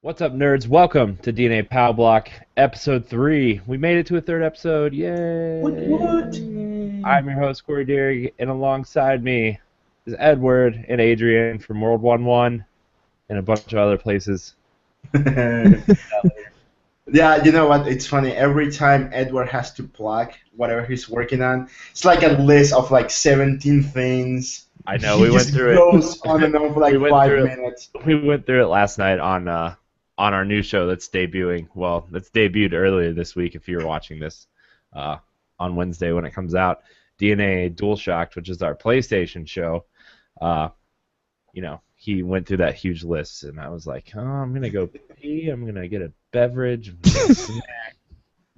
What's up, nerds? Welcome to DNA Pow Block, episode 3. We made it to a third episode. What? Yay! I'm your host, Corey Dirrig, and alongside me is Edward and Adrian from World 1-1 and a bunch of other places. Yeah, you know what? It's funny. Every time Edward has to plug whatever he's working on, it's like a list of like 17 things. I know, He we went just through goes it. on and on for like We went 5 through it. minutes. We went through it last night on our new show that's debuting. Well, that's debuted earlier this week if you're watching this on Wednesday when it comes out. DNA DualShocked, which is our PlayStation show. He went through that huge list, and I was like, oh, I'm gonna go pee. I'm gonna get a beverage. I'm gonna get a snack.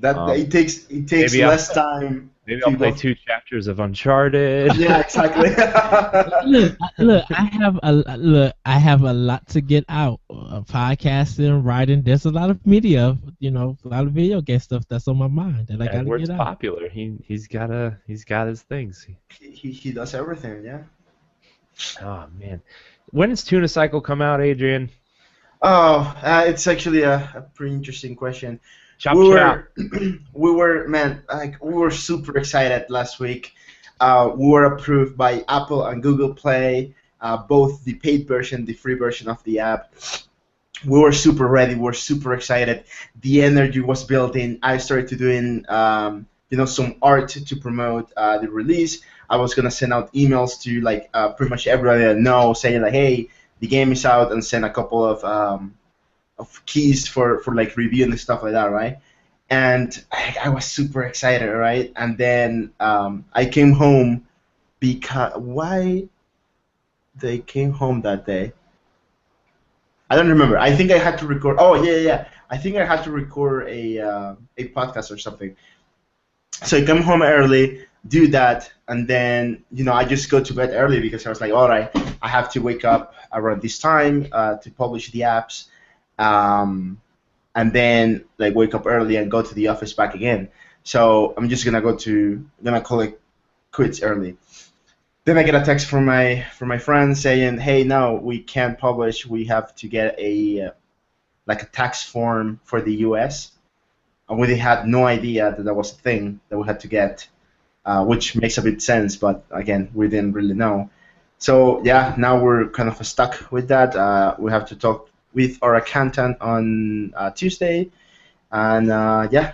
It takes maybe less time. Maybe I'll play 2 chapters of Uncharted. Yeah, exactly. I have a lot to get out. Podcasting, writing. There's a lot of media, a lot of video game stuff that's on my mind that I gotta Edward's get out. popular. He's got his things. he does everything. Yeah. Oh man, when does Tuna Cycle come out, Adrian? Oh, it's actually a pretty interesting question. Chop we chop. we were super excited last week. We were approved by Apple and Google Play, both the paid version, the free version of the app. We were super ready. We were super excited. The energy was building. I started doing, some art to promote the release. I was gonna send out emails to pretty much everybody I know, saying like, "Hey, the game is out," and send a couple of keys for like review and stuff like that, right? And I was super excited, right? And then I came home because why they came home that day? I don't remember. I think I had to record. Oh yeah. I think I had to record a podcast or something. So I come home early, do that, and then I just go to bed early because I was like, all right, I have to wake up around this time to publish the apps. And then like wake up early and go to the office back again. So I'm just gonna call it quits early. Then I get a text from my friend saying, "Hey, no, we can't publish. We have to get a tax form for the U.S." And we had no idea that was a thing that we had to get, which makes a bit sense. But again, we didn't really know. So yeah, now we're kind of stuck with that. We have to talk with our accountant on Tuesday, and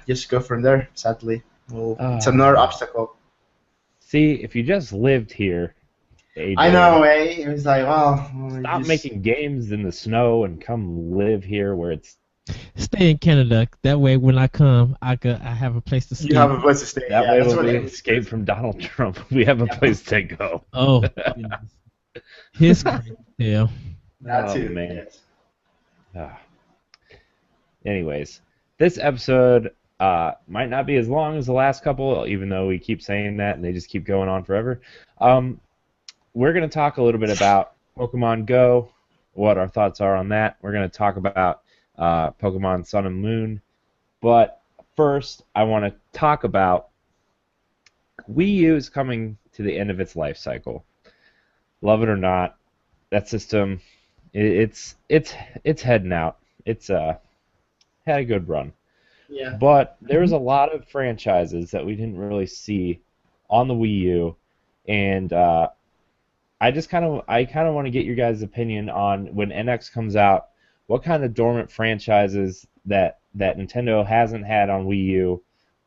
just go from there. Sadly, it's another obstacle. See, if you just lived here, Adrian, I know, eh? It was like, stop making games in the snow and come live here where it's. Stay in Canada. That way, when I come, I have a place to stay. You have a place to stay. That yeah, way that's when what we escape from Donald Trump, we have a place to go. Oh, goodness. His yeah. That too. Man. Yes. Anyways, this episode might not be as long as the last couple, even though we keep saying that and they just keep going on forever. We're going to talk a little bit about Pokemon Go, what our thoughts are on that. We're going to talk about Pokemon Sun and Moon. But first, I want to talk about Wii U is coming to the end of its life cycle. Love it or not, that system, it's heading out. It's had a good run. Yeah. But there's a lot of franchises that we didn't really see on the Wii U, and I kind of want to get your guys' opinion on when NX comes out, what kind of dormant franchises that Nintendo hasn't had on Wii U,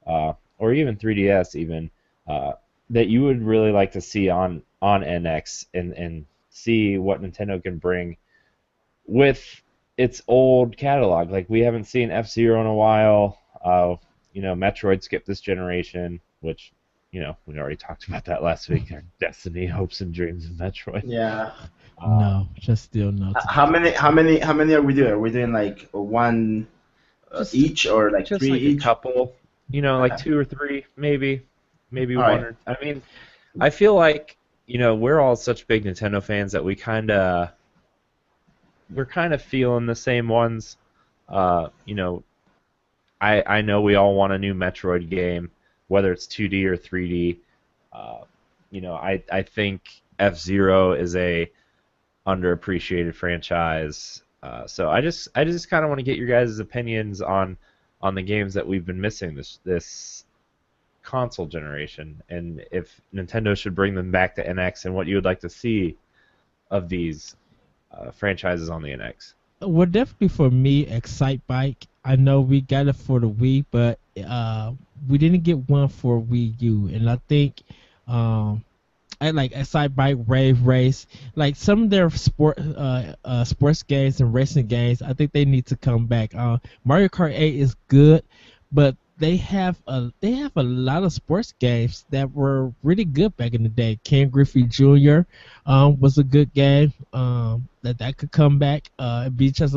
or even 3DS even, that you would really like to see on NX and see what Nintendo can bring with its old catalog. Like, we haven't seen F-Zero in a while. Metroid skipped this generation, which, we already talked about that last week. Our Destiny, hopes, and dreams of Metroid. Yeah. No, just still no. How many are we doing? Are we doing like one each or like Just 3 like each? a couple, like 2 or 3, maybe All one. right. Or, I mean, I feel like we're all such big Nintendo fans that we're kind of feeling the same ones. I know we all want a new Metroid game, whether it's 2D or 3D. I think F-Zero is a underappreciated franchise. So I just kind of want to get your guys' opinions on the games that we've been missing this console generation, and if Nintendo should bring them back to NX, and what you would like to see of these franchises on the NX. Well, definitely for me, Excite Bike. I know we got it for the Wii, but we didn't get one for Wii U, and I think I like Excite Bike, Rave Race, like some of their sports games and racing games. I think they need to come back. Mario Kart 8 is good, but they have a lot of sports games that were really good back in the day. Ken Griffey Jr. Was a good game that could come back. Be just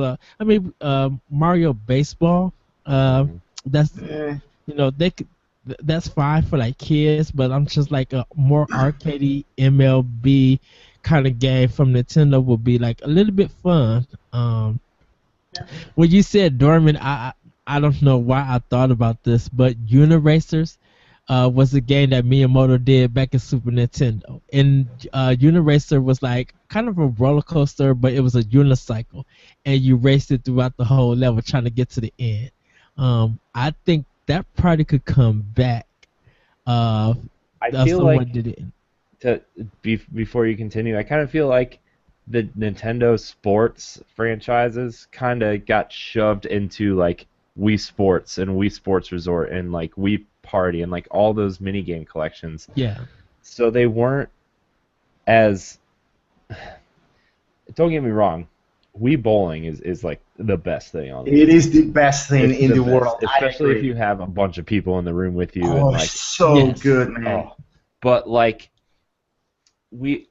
Mario Baseball. Mhm. That's Eh, they could. That's fine for like kids, but I'm just like a more arcadey MLB kind of game from Nintendo would be like a little bit fun. When you said Dorman, I don't know why I thought about this, but Uniracers was a game that Miyamoto did back in Super Nintendo. And Uniracer was like kind of a roller coaster, but it was a unicycle, and you raced it throughout the whole level trying to get to the end. I think that probably could come back. I feel Someone like did it. before you continue, I kind of feel like the Nintendo sports franchises kind of got shoved into like Wii Sports and Wii Sports Resort and like Wii Party and like all those mini game collections. Yeah. So they weren't as. Don't get me wrong, Wii Bowling is like the best thing on the it Wii. is the best thing It's in the the best, world. I especially if agree. you have a bunch of people in the room with you and Oh, like so Yes. good, man. oh. But like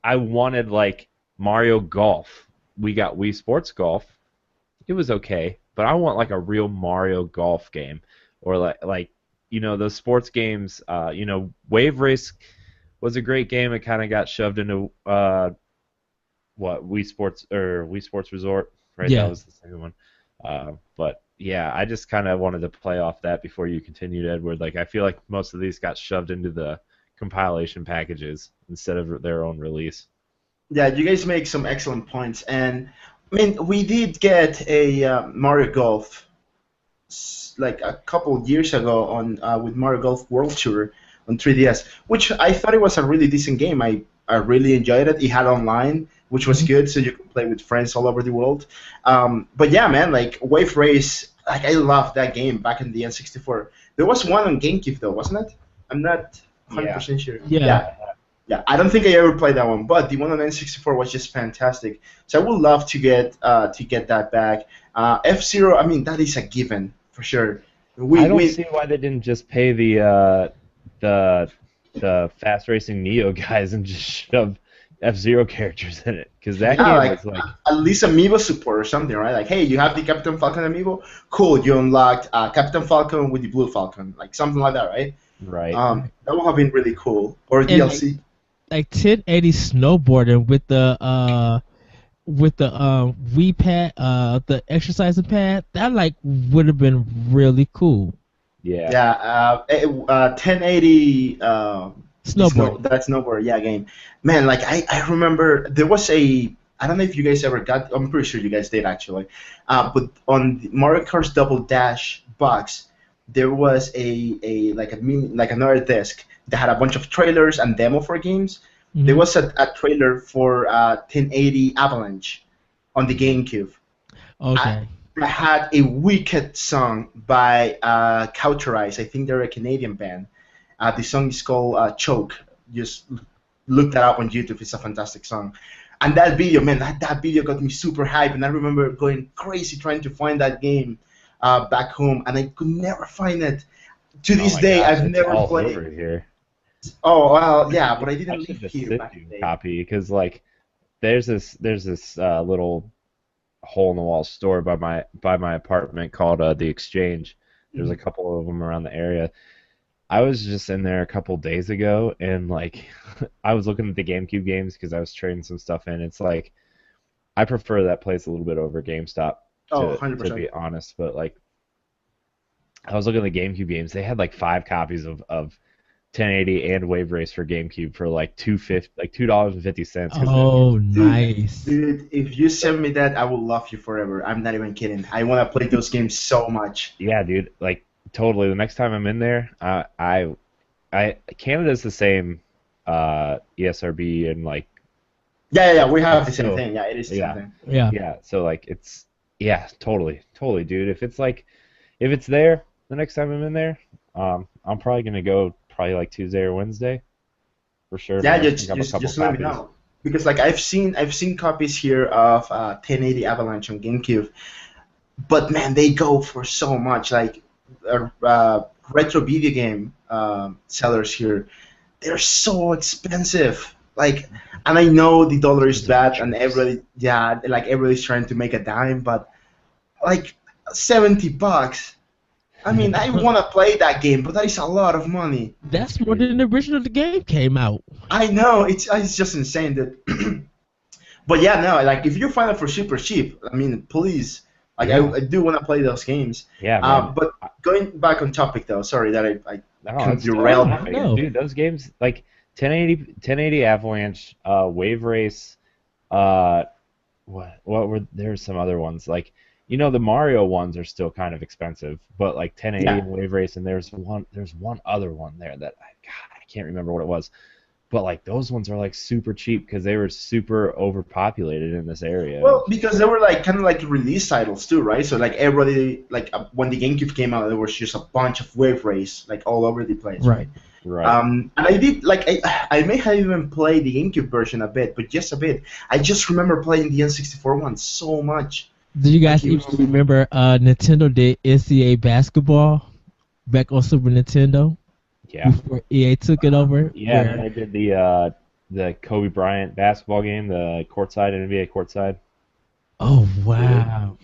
I wanted like Mario Golf. We got Wii Sports Golf. It was okay, but I want like a real Mario Golf game, or like those sports games. Wave Race was a great game. It kind of got shoved into Wii Sports or Wii Sports Resort, right? That Yeah. was the second one. But yeah, I just kind of wanted to play off that before you continued, Edward. Like I feel like most of these got shoved into the compilation packages instead of their own release. Yeah, you guys make some excellent points, and I mean, we did get a Mario Golf like a couple years ago on with Mario Golf World Tour on 3DS, which I thought it was a really decent game. I really enjoyed it. It had online, which was good, so you could play with friends all over the world. But yeah, man, like Wave Race, like I loved that game back in the N64. There was one on GameCube though, wasn't it? I'm not 100% sure. Yeah. Yeah, I don't think I ever played that one, but the one on N64 was just fantastic. So I would love to get that back. F-Zero, I mean, that is a given for sure. I don't see why they didn't just pay the fast racing Neo guys and just shove F-Zero characters in it, because that yeah, game like was like at least amiibo support or something, right? Like, hey, you have the Captain Falcon amiibo, cool. You unlocked Captain Falcon with the Blue Falcon, like something like that, right? right. That would have been really cool. Or And DLC. like 1080 snowboarding with the Wii pad, the exercising pad, that like would have been really cool. Yeah. Yeah, 1080 Snowboard. that snowboard, yeah, game. Man, like I remember there was I don't know if you guys ever got, I'm pretty sure you guys did actually, but on the Mario Kart's Double Dash box, there was like another disc that had a bunch of trailers and demo for games. There Mhm. was a trailer for 1080 Avalanche on the GameCube. Okay. I had a wicked song by Cauterize. I think they're a Canadian band. The song is called Choke. Just look that up on YouTube. It's a fantastic song. And that video, man, that video got me super hyped. And I remember going crazy trying to find that game back home, and I could never find it. To Oh this my day, gosh, I've it's never all played. over here. Oh well, yeah, but I didn't I should live just here sit back in you the a day. copy, because like there's this little hole in the wall store by my apartment called the Exchange. There's a couple of them around the area. I was just in there a couple days ago, and like I was looking at the GameCube games because I was trading some stuff in. It's like I prefer that place a little bit over GameStop Oh, to 100%. be honest, but like I was looking at the GameCube games. They had like 5 copies of 1080 and Wave Race for GameCube for like $2.50 because Oh, Dude, nice. dude, if you send me that, I will love you forever. I'm not even kidding. I want to play those games so much. yeah, dude, like totally. The next time I'm in there, Canada's the same ESRB and like Yeah. We have the same so thing. Yeah, it is the same yeah, thing. Yeah. yeah. So like it's yeah, totally, dude. If it's there the next time I'm in there, I'm probably gonna go probably like Tuesday or Wednesday for sure. Yeah, Man, I think just I have a just couple just let me copies. know because like I've seen copies here of 1080 Avalanche on GameCube, but man, they go for so much. Like retro video game sellers here, they're so expensive. Like, and I know the dollar is Those are bad, and jerks. everybody, yeah, like everybody's trying to make a dime, but like $70. I mean, I want to play that game, but that is a lot of money. That's That's more than crazy. the original the game came out. I know it's just insane that. But yeah, no, like if you find it for super cheap, I mean, please, like Yeah, I do want to play those games. yeah, man. But going back on topic though, sorry that I No, kind of it's totally derailed. No, fine, no. dude. Those games like 1080 Avalanche, Wave Race, uh, what were there's some other ones like the Mario ones are still kind of expensive, but like 1080 Yeah. and Wave Race, and there's one other one there that I can't remember what it was, but like those ones are like super cheap because they were super overpopulated in this area. Well, because they were like kind of like release titles too, right? So like everybody, like when the GameCube came out, there was just a bunch of Wave Race like all over the place, Right. right? Right. And I did like I may have even played the GameCube version a bit, but just a bit. I just remember playing the N64 one so much. Do you Like guys it even was, remember Nintendo did NCAA basketball back on Super Nintendo Yeah. before EA took it over? Yeah, and then Where they did the Kobe Bryant basketball game, the courtside NBA courtside. oh Did it? wow,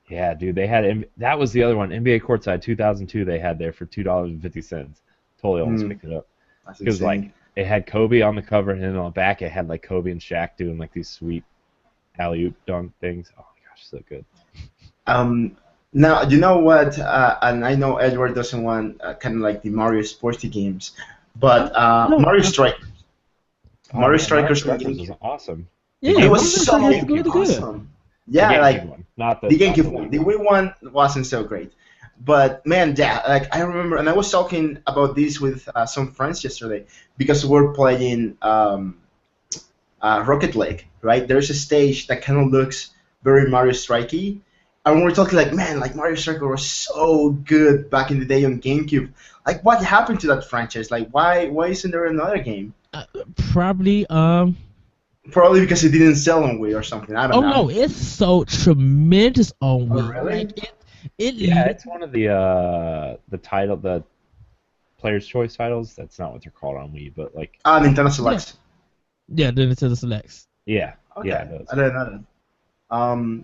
Yeah, dude, they had that was the other one, NBA courtside 2002. They had there for $2.50. Totally almost hmm, picked it up that's because like insane. it had Kobe on the cover, and then on the back it had like Kobe and Shaq doing like these sweet alley oop dunk things. Oh my gosh, so good. Um, Now you know what? And I know Edward doesn't want kind of like the Mario sporty games, but no, Mario Strikers, Oh Mario man, Mario Strikers on Strikers GameCube. was awesome. The yeah, It GameCube was Mario one, so the Strikers is GameCube really one, good. awesome. the Yeah, GameCube like one, not the the GameCube Wii one. The U one. Wii one wasn't so great. But man, yeah, like I remember, and I was talking about this with some friends yesterday because we're playing Rocket League, right? There's a stage that kind of looks very Mario Strikey, and we're talking like, man, like Mario Striker was so good back in the day on GameCube. Like, what happened to that franchise? Like, why isn't there another game? Uh, Probably Probably because it didn't sell on Wii or something. I don't oh know. no, it's so tremendous on Oh, Wii. really? Like it Yeah, lit- it's one of the Player's Choice titles. That's not what they're called on Wii, but like Nintendo yeah, Selects. yeah, the Nintendo Selects. yeah, yeah, Okay, it does. I didn't know that.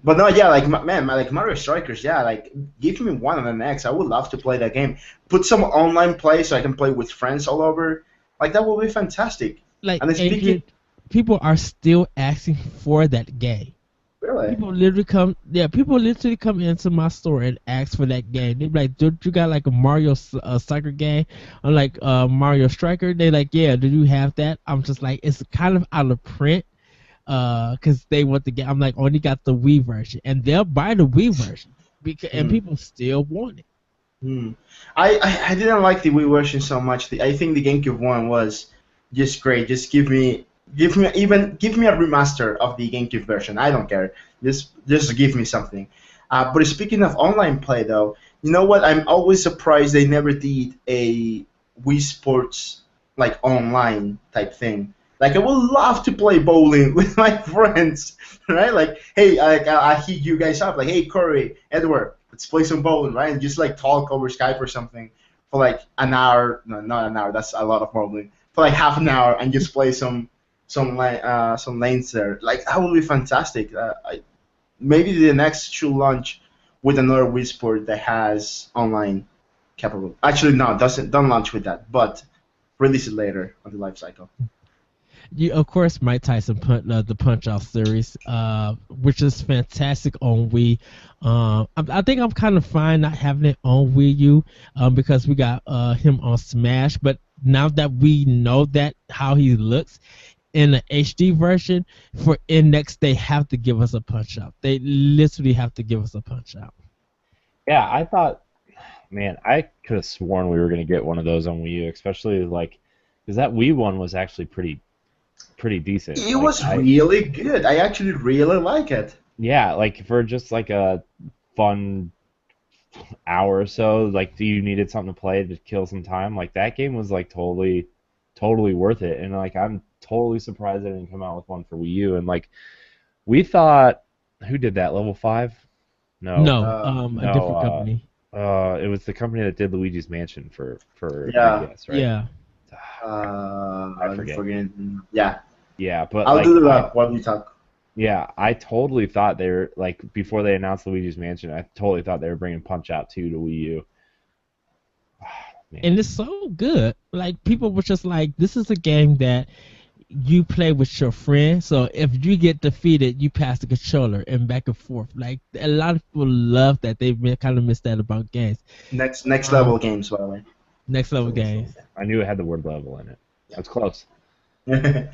But no, yeah, like man, like Mario Strikers, yeah, like give me one on the next. I would love to play that game. Put some online play so I can play with friends all over. Like that would be fantastic. Like And then speaking, Adrian, people are still asking for that game. really, People literally come into my store and ask for that game. They be like, "Don't you got like a Mario Soccer game?" I'm like, Mario Striker." They like, "Yeah, do you have that?" I'm just like, it's kind of out of print, cause they want the game. I'm like, only got the Wii version, and they'll buy the Wii version because and hmm, people still want it. hmm. I didn't like the Wii version so much. I think the GameCube one was just great. Just give me a remaster of the GameCube version. I don't care. Just give me something. But speaking of online play, though, you know what? I'm always surprised they never did a Wii Sports like online type thing. Like I would love to play bowling with my friends, right? Like, hey, I hit you guys up. Like, hey, Corey, Edward, let's play some bowling, right? And just like talk over Skype or something for like an hour. No, not an hour. That's a lot of bowling. For like half an hour and just play some lanes there. Like that would be fantastic. Maybe the next should launch with another Wii Sport that has online capable. Actually, no, doesn't don't launch with that, but release it later on the life cycle. You, of course, Mike Tyson the Punch Out series, which is fantastic on Wii. I think I'm kind of fine not having it on Wii U, because we got him on Smash. But now that we know that how he looks in the HD version for Index, they have to give us a Punch Out. They literally have to give us a Punch Out. Yeah, I thought, man, I could have sworn we were gonna get one of those on Wii U, especially like because that Wii one was actually pretty decent. It Like was really good. I actually really like it. yeah, like for just like a fun hour or so, like you needed something to play to kill some time. Like that game was like totally worth it, and like I'm totally surprised they didn't come out with one for Wii U. And like we thought, who did that? Level 5? No, No, a no. different company. It was the company that did Luigi's Mansion for Yeah. 3DS, right? Yeah. I forget. Yeah. Yeah, but I'll like do that while we talk. yeah, I totally thought they were like before they announced Luigi's Mansion, I totally thought they were bringing Punch Out 2 to Wii U. Man. And it's so good. Like people were just like, this is a game that you play with your friend. So if you get defeated, you pass the controller and back and forth. Like a lot of people love that. They kind of miss that about games. Next level games, by the way. Next level games. I knew it had the word level in it. That's close. But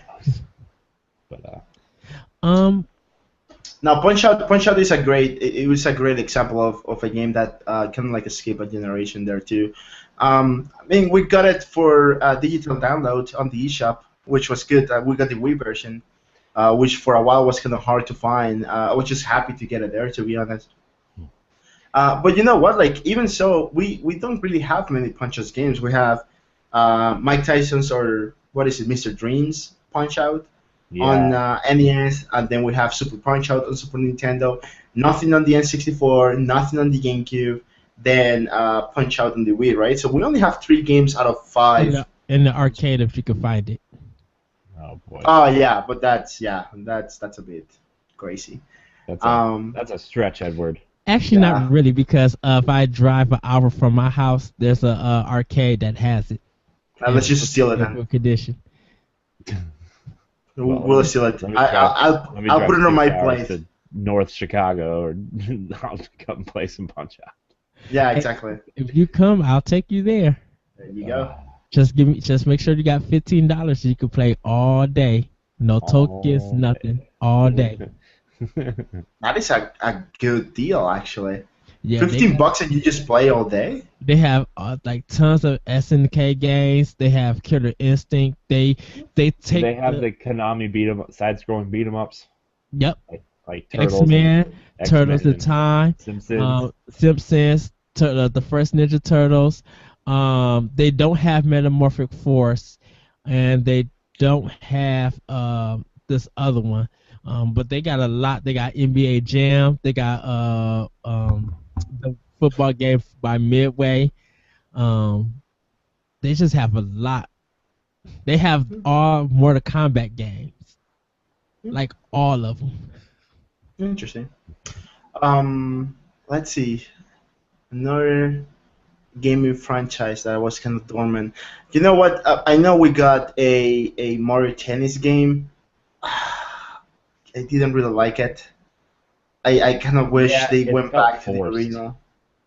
Now, Punch Out is a great. It was a great example of a game that kind of like escaped a generation there too. I mean, we got it for digital download on the eShop, which was good. We got the Wii version, which for a while was kind of hard to find. I was just happy to get it there, to be honest. But you know what? Like even so, we don't really have many Punch-Out games. We have Mike Tyson's or what is it, Mr. Dreams Punch Out on NES, and then we have Super Punch Out on Super Nintendo. Nothing on the N64, nothing on the GameCube. Then Punch Out on the Wii, right? So we only have 3 games out of 5. In the arcade, if you can find it. oh boy, Oh yeah, but that's a bit crazy. that's a stretch, Edward. Actually, not really, because if I drive an hour from my house, there's a arcade that has it. Let's just steal it then. Condition. We'll steal it. I'll put it on my plate. To North Chicago, or I'll come play some Punch Out. Yeah, exactly. If you come, I'll take you there. There you go. Just make sure you got $15 so you can play all day. No tokens, nothing. All day. That is a good deal, actually. Yeah, $15 and you just play all day? They have like tons of SNK games. They have Killer Instinct. They take. They have the Konami side-scrolling beat 'em ups. Yep. Like Turtles. X-Men, Turtles in Time, Simpsons. Simpsons, the first Ninja Turtles. They don't have Metamorphic Force, and they don't have this other one. But they got a lot. They got NBA Jam. They got the football game by Midway. They just have a lot. They have all Mortal Kombat games, like all of them. Interesting. Let's see. Another gaming franchise that was kind of dormant. You know what? I know we got a Mario Tennis game. I didn't really like it. I kind of wish they went back to the original.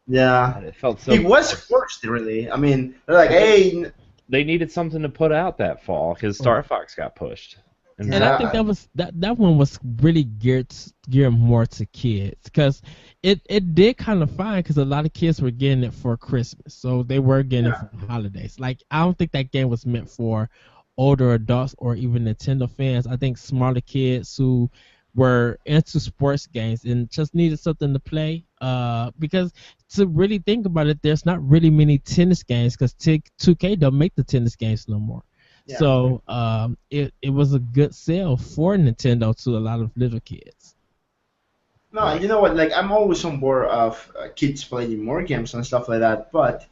Yeah. It felt so. It was forced, really. I mean, they're like, hey. They needed something to put out that fall because Star Fox got pushed. And I think that one was really geared more to kids, because it did kind of fine, because a lot of kids were getting it for Christmas, so they were getting it for holidays. Like I don't think that game was meant for older adults or even Nintendo fans. I think smaller kids who were into sports games and just needed something to play. Because to really think about it, there's not really many tennis games, because 2K don't make the tennis games no more. Yeah. So it was a good sale for Nintendo to a lot of little kids. No, you know what? Like I'm always on board of kids playing more games and stuff like that. But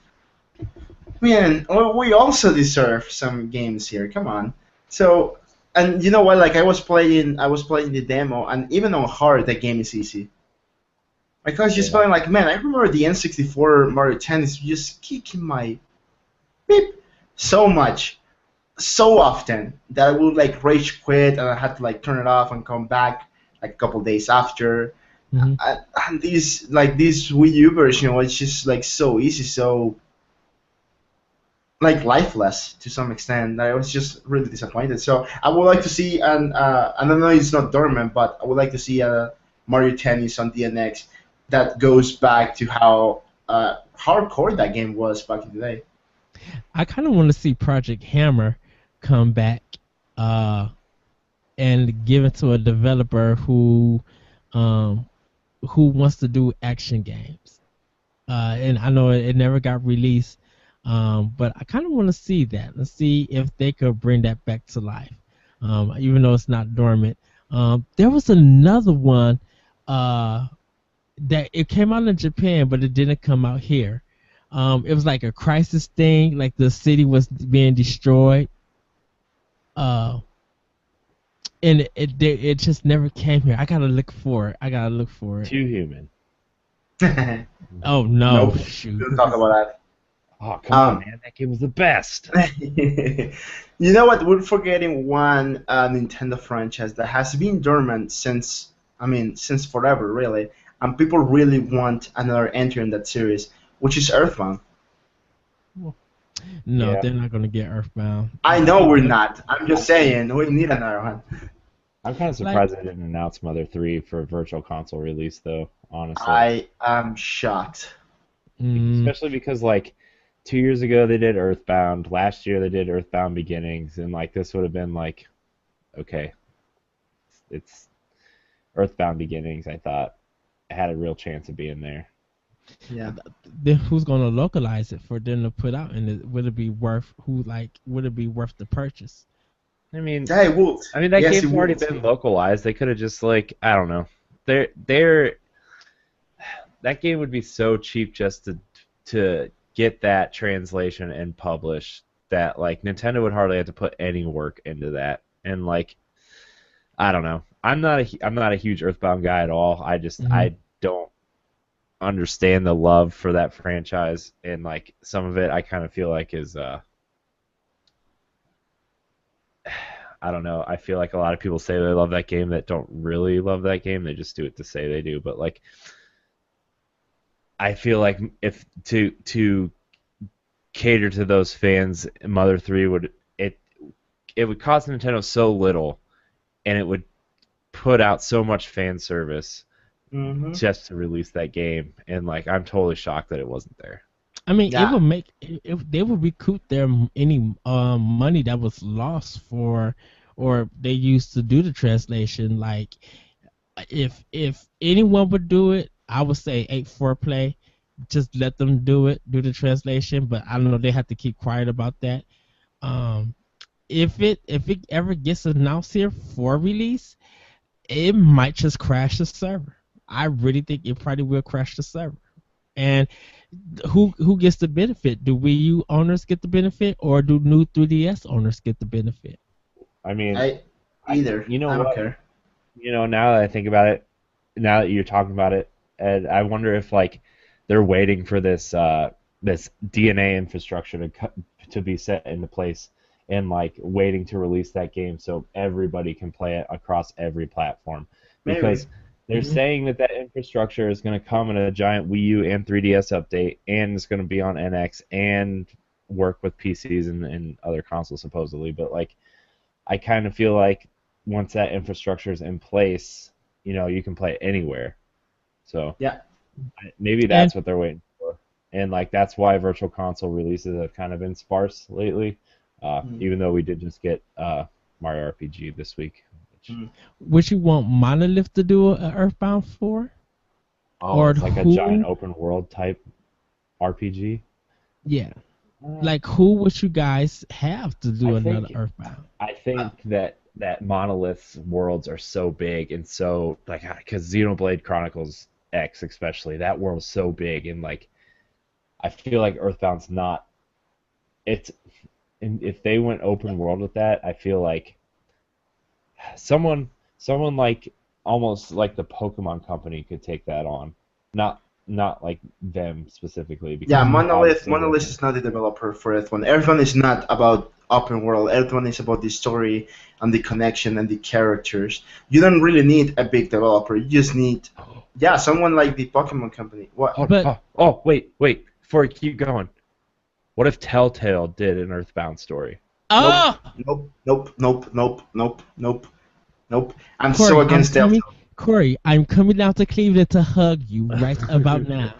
man, we also deserve some games here. Come on. So, and you know what? Like I was playing the demo, and even on hard, that game is easy. Like I was just playing. Like man, I remember the N64 Mario Tennis just kicking my beep so much. So often that I would like rage quit, and I had to like turn it off and come back like a couple days after. Mm-hmm. And this Wii U version was just like so easy. So like lifeless to some extent. I was just really disappointed. So I would like to see, and I don't know, it's not dormant, but I would like to see a Mario Tennis on DNX that goes back to how hardcore that game was back in the day. I kind of want to see Project Hammer come back and give it to a developer who wants to do action games. And I know it never got released, but I kind of want to see that. Let's see if they could bring that back to life, even though it's not dormant. There was another one that it came out in Japan, but it didn't come out here. It was like a crisis thing, like the city was being destroyed. And it just never came here. I gotta look for it. Too human. Oh no! Nope. Shoot. Don't talk about Oh, come on, man. That game was the best. that. You know what? We're forgetting one Nintendo franchise that has been dormant since forever, really, and people really want another entry in that series, which is EarthBound. No, Yeah. they're not gonna get EarthBound. I know we're not. I'm just saying we need another one. I'm kind of surprised they didn't announce Mother 3 for a virtual console release, though, honestly. I am shocked. Especially because, like, 2 years ago they did EarthBound. Last year they did EarthBound Beginnings. And, like, this would have been, like, okay, it's EarthBound Beginnings, I thought. It had a real chance of being there. Yeah. Then who's gonna localize it for them to put out? And would it be worth the purchase? I mean, Yeah, it would. that Yes, game's it already would. been localized. They could have just, like, I don't know. That game would be so cheap just to get that translation and publish that, like, Nintendo would hardly have to put any work into that. And, like, I don't know. I'm not a huge EarthBound guy at all. I don't understand the love for that franchise, and, like, some of it I kind of feel like is I don't know. I feel like a lot of people say they love that game that don't really love that game. They just do it to say they do. But, like, I feel like if to cater to those fans, Mother 3 would cost Nintendo so little, and it would put out so much fan service Mm-hmm. just to release that game, and, like, I'm totally shocked that it wasn't there. I mean, Yeah. it would make if they would recoup their any money that was lost or they used to do the translation. Like, if anyone would do it, I would say 8-4 play. Just let them do the translation. But I don't know, they have to keep quiet about that. If it ever gets announced here for release, it might just crash the server. I really think it probably will crash the server. And who gets the benefit? Do Wii U owners get the benefit, or do new 3DS owners get the benefit? I mean, Either. you know I don't what? care. Now that I think about it, now that you're talking about it, and I wonder if, like, they're waiting for this this DNA infrastructure to be set into place, and, like, waiting to release that game so everybody can play it across every platform. Maybe. Because they're saying that infrastructure is going to come in a giant Wii U and 3DS update, and it's going to be on NX and work with PCs and other consoles supposedly. But, like, I kind of feel like once that infrastructure is in place, you can play it anywhere. So Yeah. maybe that's what they're waiting for, and, like, that's why virtual console releases have kind of been sparse lately. Even though we did just get Mario RPG this week. Would you want Monolith to do a Earthbound 4? Or It's like a giant open world type RPG. Yeah. Like, who would you guys have to do another Earthbound? I think that Monolith's worlds are so big and so, like, because Xenoblade Chronicles X especially, that world's so big, and, like, I feel like Earthbound's not. And if they went open world with that, I feel like someone like almost like the Pokemon Company could take that on, not like them specifically. Because Yeah, Monolith is not the developer for Earthbound. Earthbound is not about open world. Earthbound is about the story and the connection and the characters. You don't really need a big developer. You just need, someone like the Pokemon Company. What? Wait, before you keep going, What if Telltale did an Earthbound story? Nope. Oh, Nope. Nope. Nope. Nope. Nope. Nope. Nope. I'm so Corey, against Telltale. I'm coming down to Cleveland to hug you right about now.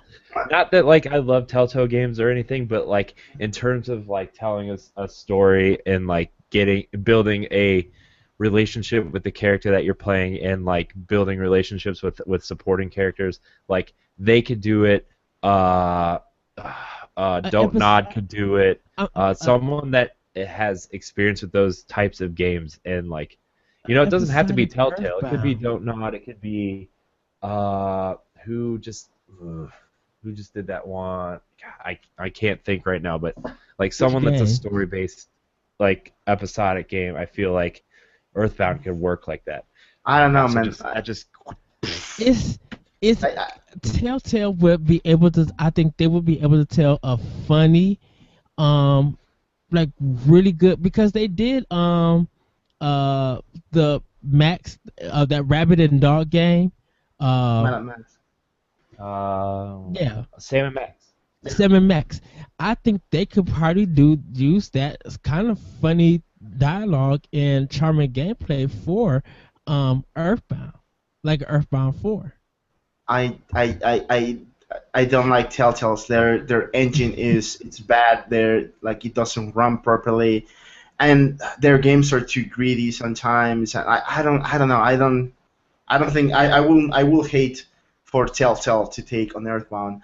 Not that like I love Telltale games or anything, but like in terms of like telling us a story and like building a relationship with the character that you're playing and like building relationships with supporting characters, like they could do it. Uh, Don't Episode, Nod could do it. uh, Someone that has experience with those types of games and like, it doesn't have to be episodic Telltale. It could be Earthbound. Don't Nod. It could be uh, who just. Who just did that one? I can't think right now, but like Which someone that's a game? story based like episodic game, I feel like Earthbound could work like that. I don't know, So man. just that just It's I, Telltale would be able to. I think they would be able to tell a funny, um, like really good because they did the Max that rabbit and dog game. man. Yeah, Sam and Max. Seven Max. I think they could probably use that as kind of funny dialogue and charming gameplay for Earthbound, like Earthbound 4. I, I, I, I, I don't like Telltale's. Their engine it's bad. It doesn't run properly, and their games are too greedy sometimes. I don't know. I don't think I will hate for Telltale to take on Earthbound.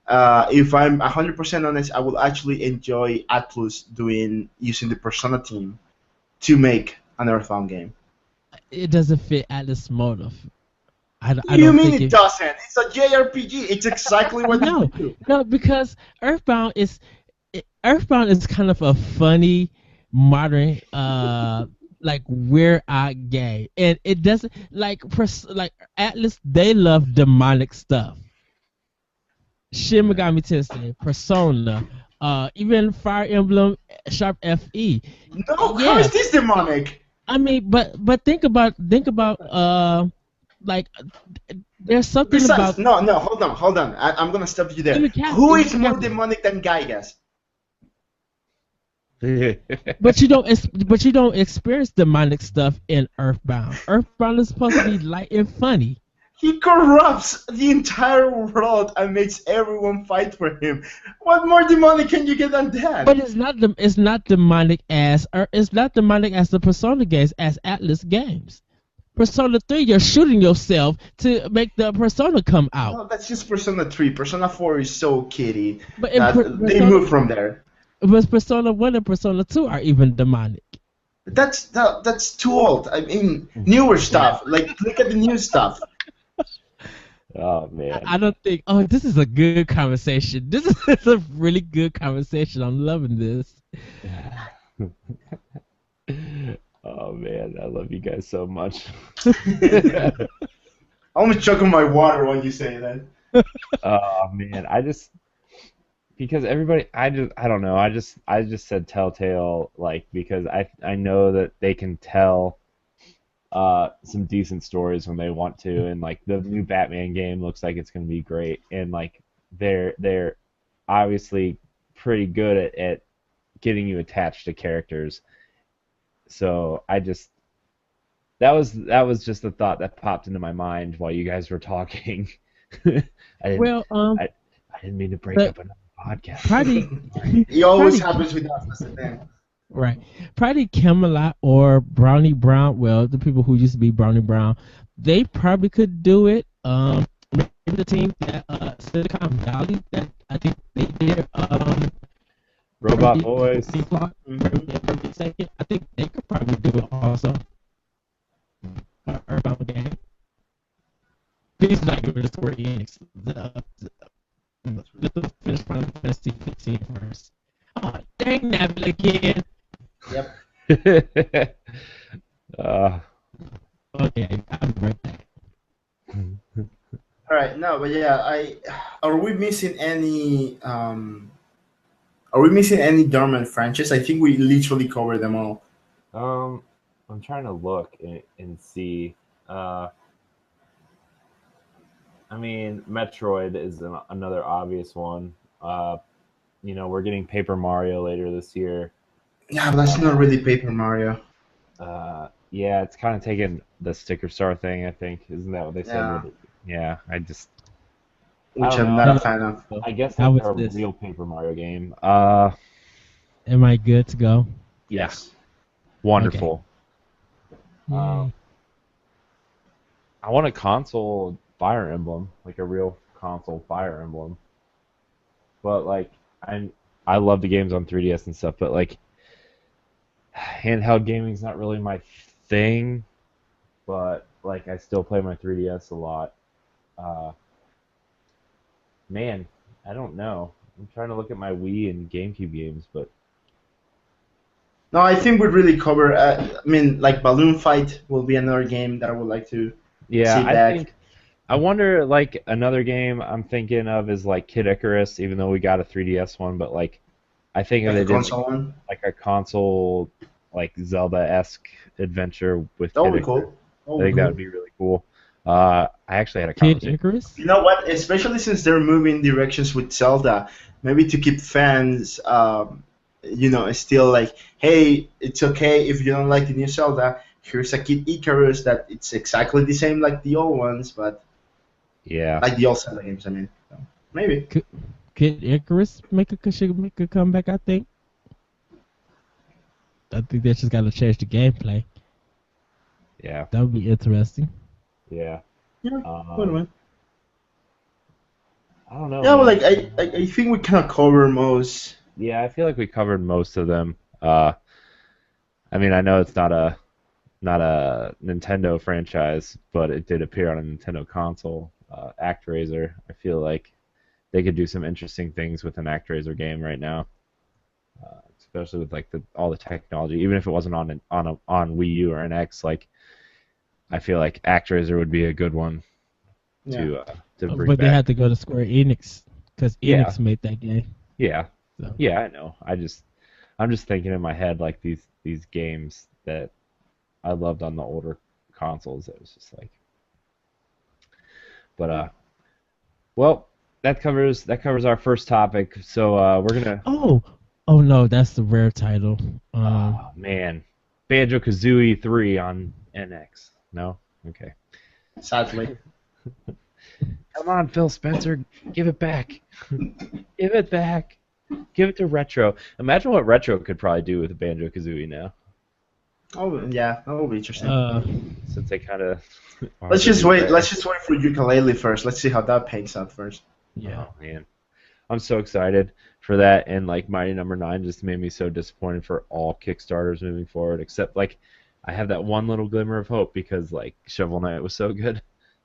If I'm 100% honest, I will actually enjoy Atlus using the Persona team to make an Earthbound game. It doesn't fit Atlas motive. I You don't mean think it it. doesn't? It's a JRPG. It's exactly what you No, do. no, because Earthbound is kind of a funny modern like weird out game, and it doesn't like Atlas. They love demonic stuff. Shin Megami Tensei, Persona, even Fire Emblem, Sharp FE. No, how is Yes, this demonic? I mean, but think about like there's something Besides, about no, no, hold on. I'm gonna stop you there. even Who is even more Catherine. demonic than Gygas? But you don't experience demonic stuff in Earthbound. Earthbound is supposed to be light and funny. He corrupts the entire world and makes everyone fight for him. What more demonic can you get than that? But it's not demonic it's not demonic as the Persona games as Atlas games. Persona 3 you're shooting yourself to make the Persona come out. No, that's just Persona 3. Persona 4 is so kiddie But in that they move from there. Persona 1 and Persona 2 are even demonic. That's too old. I mean, newer stuff. Like, look at the new stuff. Oh man. I don't think. Oh, this is a good conversation. This is a really good conversation. I'm loving this. Oh man, I love you guys so much. I'm almost chugging my water when you say that. Oh man, because I don't know. I just said Telltale like because I know that they can tell some decent stories when they want to, and like the new Batman game looks like it's gonna be great, and like they're obviously pretty good at getting you attached to characters. So that was just a thought that popped into my mind while you guys were talking. I didn't Well, I, I didn't mean to break but up another podcast. probably, It always probably, happens with us. That's the thing. right. Probably Camelot or Brownie Brown. Well, the people who used to be Brownie Brown, they probably could do it. Maybe the team that Silicon Valley that I think they did Robot Boys. Second, I think they could probably do it also. Urban game. Please not give it a Square Enix. Let's finish Final Fantasy 15 first. Oh, dang that again. Yep. uh, Okay, I'll be right back. All right. No, but yeah, are we missing any are we missing any dormant franchise? I think we literally covered them all. I'm trying to look and see. I mean, Metroid is another obvious one. we're getting Paper Mario later this year. Yeah, but that's not really Paper Mario. Yeah, it's kind of taking the sticker star thing, I think. Isn't that what they said Yeah, with it? Yeah, I which don't I'm know. not I, a Hello. fan of. So, I guess how like is a this? real Paper Mario game. Am I good to go? Yeah, Yes. Okay. wonderful. Um, Yay. I want a console Fire Emblem, like a real console Fire Emblem. But like, I love the games on 3DS and stuff, but like, handheld gaming's not really my thing. But like, I still play my 3DS a lot. Uh, Man, I don't know. I'm trying to look at my Wii and GameCube games, but No, I think we'd really cover. I mean, like Balloon Fight will be another game that I would like to yeah, see I back. think I wonder like another game I'm thinking of is like Kid Icarus, even though we got a 3DS one, but like I think if Like a they did console one. like a console like Zelda-esque adventure with That Kid would be Icarus, cool. That I would think be that would cool. be really cool. I actually had a Kid conversation. Icarus? You know what? Especially since they're moving directions with Zelda, maybe to keep fans, still like, hey, it's okay if you don't like the new Zelda. Here's a Kid Icarus that it's exactly the same like the old ones, but Yeah, like the old Zelda games. I mean, so, maybe. Could, Kid Icarus should make a comeback? I think. I think they just got to change the gameplay. yeah, That would be interesting. yeah. Yeah, wait a Um, minute. I don't know, Yeah, well, man. like I think we kind of cover most. Yeah, I feel like we covered most of them. I mean, I know it's not a Nintendo franchise, but it did appear on a Nintendo console. ActRaiser. I feel like they could do some interesting things with an ActRaiser game right now, especially with like all the technology. Even if it wasn't on Wii U or NX, like I feel like ActRaiser would be a good one Yeah. to bring But they back. had to go to Square Enix because Yeah, Enix made that game. yeah, So yeah. I know. I'm just thinking in my head like these games that I loved on the older consoles. It was just like, but Yeah. well, that covers our first topic. So we're gonna. oh oh no, that's the rare title. Oh man, Banjo-Kazooie 3 on NX. No, okay. Sadly. Come on, Phil Spencer, give it back. Give it back. Give it to Retro. Imagine what Retro could probably do with Banjo-Kazooie now, Oh yeah, that will be interesting. uh since they kind of are Let's the just new wait. rare. Let's just wait for ukulele first. Let's see how that pans out first. yeah. Oh man. I'm so excited for that, and like Mighty Number Nine just made me so disappointed for all Kickstarters moving forward. Except like, I have that one little glimmer of hope because like Shovel Knight was so good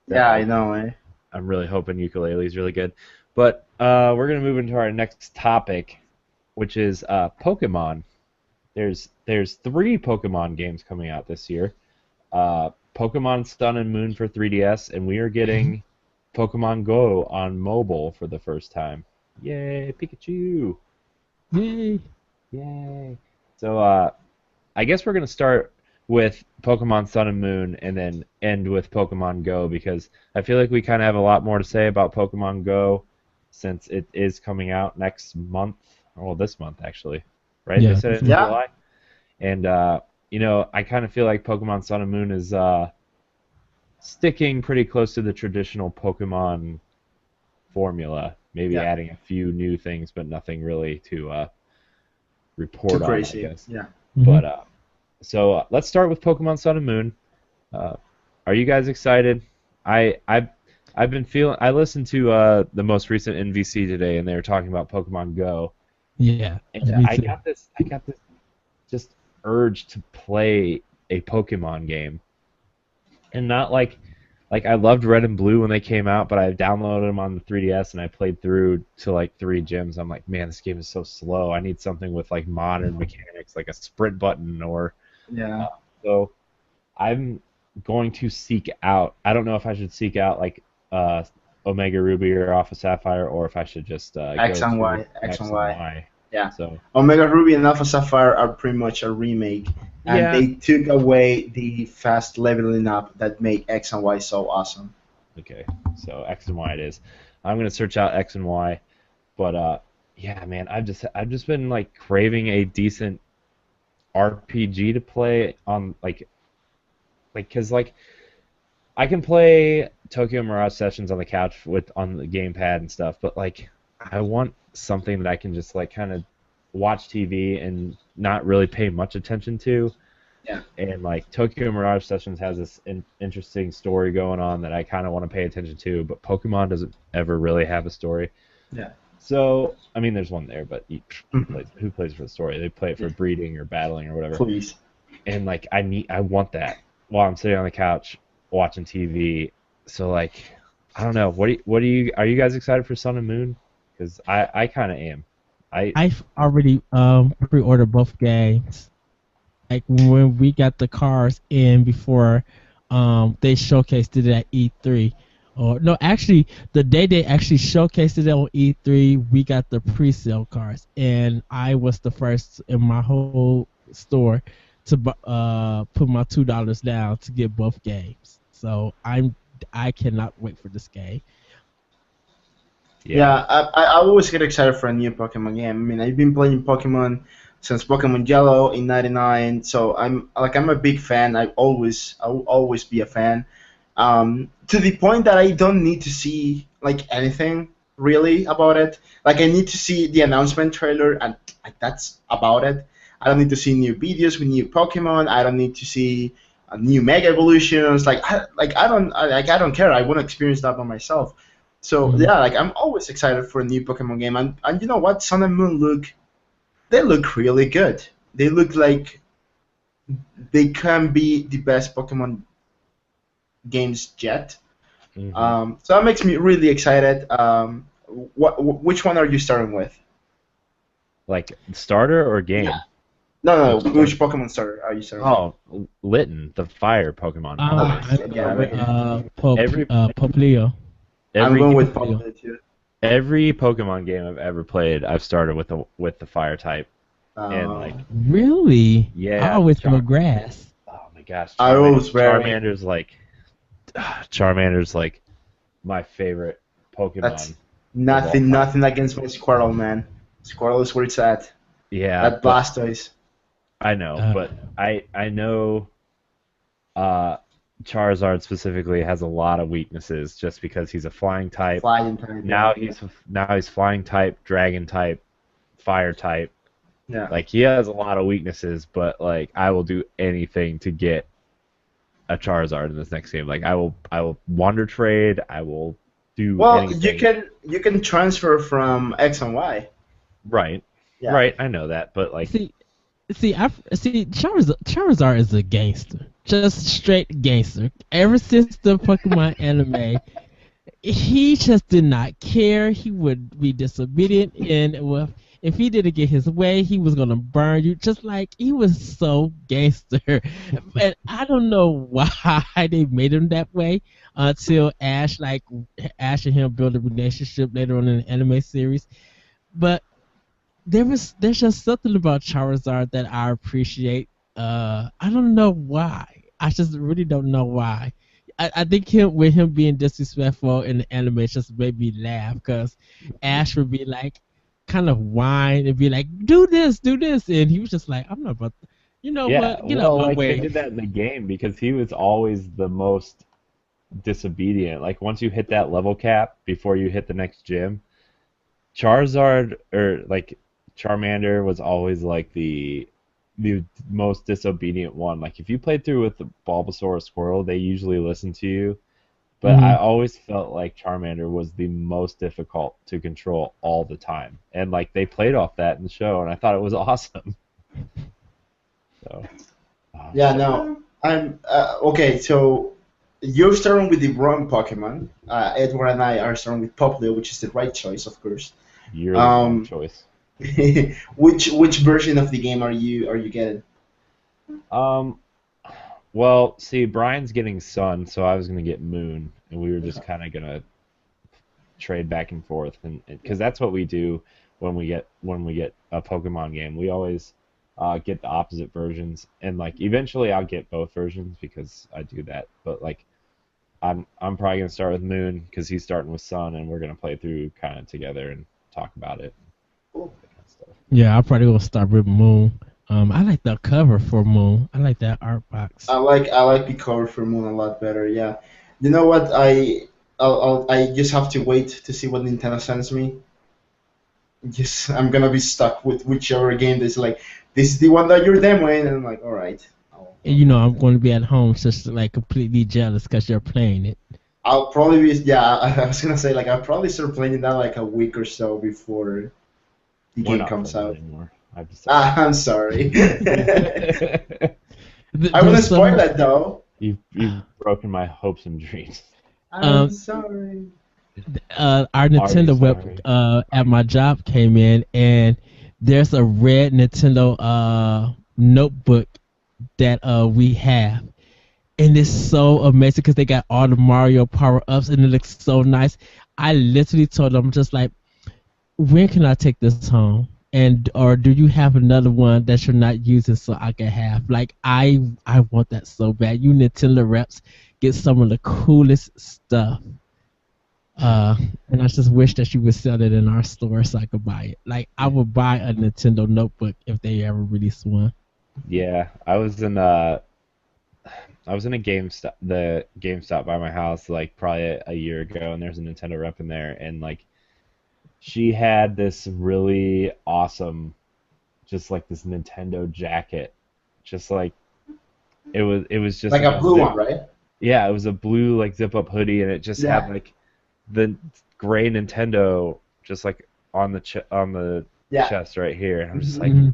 that Yeah, I like know, eh? I'm really hoping Ukulele is really good. But we're gonna move into our next topic, which is Pokemon. There's three Pokemon games coming out this year. Pokemon Sun and Moon for 3DS, and we are getting Pokemon Go on mobile for the first time. Yay, Pikachu! Yay. Yay! So I guess we're gonna start with Pokemon Sun and Moon, and then end with Pokemon Go because I feel like we kind of have a lot more to say about Pokemon Go since it is coming out next month. Well, this month actually, right? They Yeah, said this it in one. Yeah. July, and I kind of feel like Pokemon Sun and Moon is sticking pretty close to the traditional Pokemon formula. Maybe Yeah. adding a few new things, but nothing really to Too report on, I crazy. guess. Yeah. Hmm. But let's start with Pokemon Sun and Moon. Uh, are you guys excited? I've been feeling. I listened to the most recent NVC today, and they were talking about Pokemon Go, Yeah, and me I too. got this. I got this just urge to play a Pokemon game, and not like I loved Red and Blue when they came out, but I downloaded them on the 3DS and I played through to like three gyms. I'm like, man, this game is so slow. I need something with like modern mechanics, like a sprint button or Yeah. so. I'm going to seek out. I don't know if I should seek out like uh, Omega Ruby or Alpha Sapphire, or if I should just X go and to Y. X and X and Y. Y. Yeah. So Omega Ruby and Alpha Sapphire are pretty much a remake, and yeah, they took away the fast leveling up that made X and Y so awesome. okay. So X and Y it is. I'm gonna search out X and Y, but yeah, man, I've just been like craving a decent RPG to play on like because like I can play Tokyo Mirage Sessions on the couch with on the gamepad and stuff, but like I want something that I can just like kind of watch TV and not really pay much attention to. Yeah. And like Tokyo Mirage Sessions has this interesting story going on that I kind of want to pay attention to, but Pokemon doesn't ever really have a story. Yeah. So I mean, there's one there, but Mhm. who plays for the story? They play it for Yeah. breeding or battling or whatever. Please. And like I want that while I'm sitting on the couch watching TV. So like I don't know. What do you are you guys excited for Sun and Moon? Because I kind of am. I I've already pre-ordered both games. Like when we got the cars in before they showcased it at E3. Or no, actually the day they actually showcased it on E3, we got the pre-sale cars, and I was the first in my whole store to put my $2 down to get both games. So I cannot wait for this game. yeah. Yeah, I always get excited for a new Pokemon game. I mean, I've been playing Pokemon since Pokemon Yellow in '99, so I'm a big fan. I will always be a fan. To the point that I don't need to see like anything really about it. Like I need to see the announcement trailer, and like, that's about it. I don't need to see new videos with new Pokemon. I don't need to see new Mega Evolutions. I don't care. I want to experience that by myself. So Mhm. yeah, like I'm always excited for a new Pokemon game, and you know what? Sun and Moon they look really good. They look like they can be the best Pokemon games yet. hmm So that makes me really excited. Which one are you starting with? Like starter or Yeah. game? No, Which no. starter? Which Pokemon starter are you starting with? Oh, Litten, the fire Pokemon Ah, I'm always. yeah, going right with here. Every Poplio. I'm every going with Poplio. Poplio too. every Pokemon game I've ever played, I've started with the fire type, and like Really? I yeah, always go grass. oh my gosh, I was very. Charmander's like my favorite That's Pokemon of all time. nothing against my Squirtle, man. Squirtle is where it's at. Yeah, That but Blastoise. I know, Uh, but I know uh Charizard specifically has a lot of weaknesses just because he's a flying type. Flying type, yeah. Now he's flying type, dragon type, fire type. Yeah. Like he has a lot of weaknesses, but like I will do anything to get a Charizard in this next game. Like I will Wonder Trade, I will do Well, anything. you can transfer from X and Y. Right. Yeah. Right, I know that, but like see, see, Charizard is a gangster, just straight gangster. Ever since the Pokemon anime, he just did not care. He would be disobedient, and well, if he didn't get his way, he was gonna burn you. Just like he was so gangster, and I don't know why they made him that way until Ash and him build a relationship later on in the anime series. But there's just something about Charizard that I appreciate. I don't know why. I just really don't know why. I think him being disrespectful in the anime just made me laugh because Ash would be like kind of whine and be like, do this, and he was just like, I'm not about, you know yeah, what, get out well my like they way. did that in the game because he was always the most disobedient. Like once you hit that level cap before you hit the next gym, Charizard or like Charmander was always like the most disobedient one. Like if you played through with the Bulbasaur or Squirrel, they usually listen to you. But I Hmm. always felt like Charmander was the most difficult to control all the time. And like they played off that in the show and I thought it was awesome. So Yeah, no. I'm okay. So you're starting with the wrong Pokemon. Edward and I are starting with Popplio, which is the right choice, of course. you're the wrong Um, choice. which version of the game are you getting? Um well, see, Brian's getting Sun, so I was gonna get Moon, and we were just kind of gonna trade back and forth, and because that's what we do when we get a Pokemon game. We always get the opposite versions, and like eventually I'll get both versions because I do that. But like I'm probably gonna start with Moon because he's starting with Sun, and we're gonna play through kind of together and talk about it. Yeah, I'll probably gonna start with Moon. I like the cover for Moon. I like that art box. I like the cover for Moon a lot better. Yeah. You know what? I just have to wait to see what Nintendo sends me. Just I'm gonna be stuck with whichever game that's like this is the one that you're demoing, and I'm like, all right. And you know I'm going to be at home just like completely jealous because you're playing it. I'll probably be yeah. I was gonna say like I'll probably start playing that like a week or so before the We're game not comes friends out. anymore. I've decided. Ah, I'm sorry. I wouldn't There's spoil some that though. You've broken my hopes and dreams. I'm um sorry. our Are you Nintendo web sorry? at my job came in and there's a red Nintendo notebook that we have. And it's so amazing because they got all the Mario power ups and it looks so nice. I literally told them just like, when can I take this home? And or do you have another one that you're not using so I can have? Like I want that so bad. You Nintendo reps get some of the coolest stuff. Uh, and I just wish that you would sell it in our store so I could buy it. Like I would buy a Nintendo notebook if they ever release one. Yeah, I was in a GameStop by my house like probably a year ago, and there's a Nintendo rep in there, and like she had this really awesome, just like this Nintendo jacket, just like it was just Like like a a blue zip. one, right? Yeah, it was a blue like zip up hoodie, and it just had Yeah. like the gray Nintendo just like on the Yeah. chest right here, and I'm just like, Mhm. Mhm.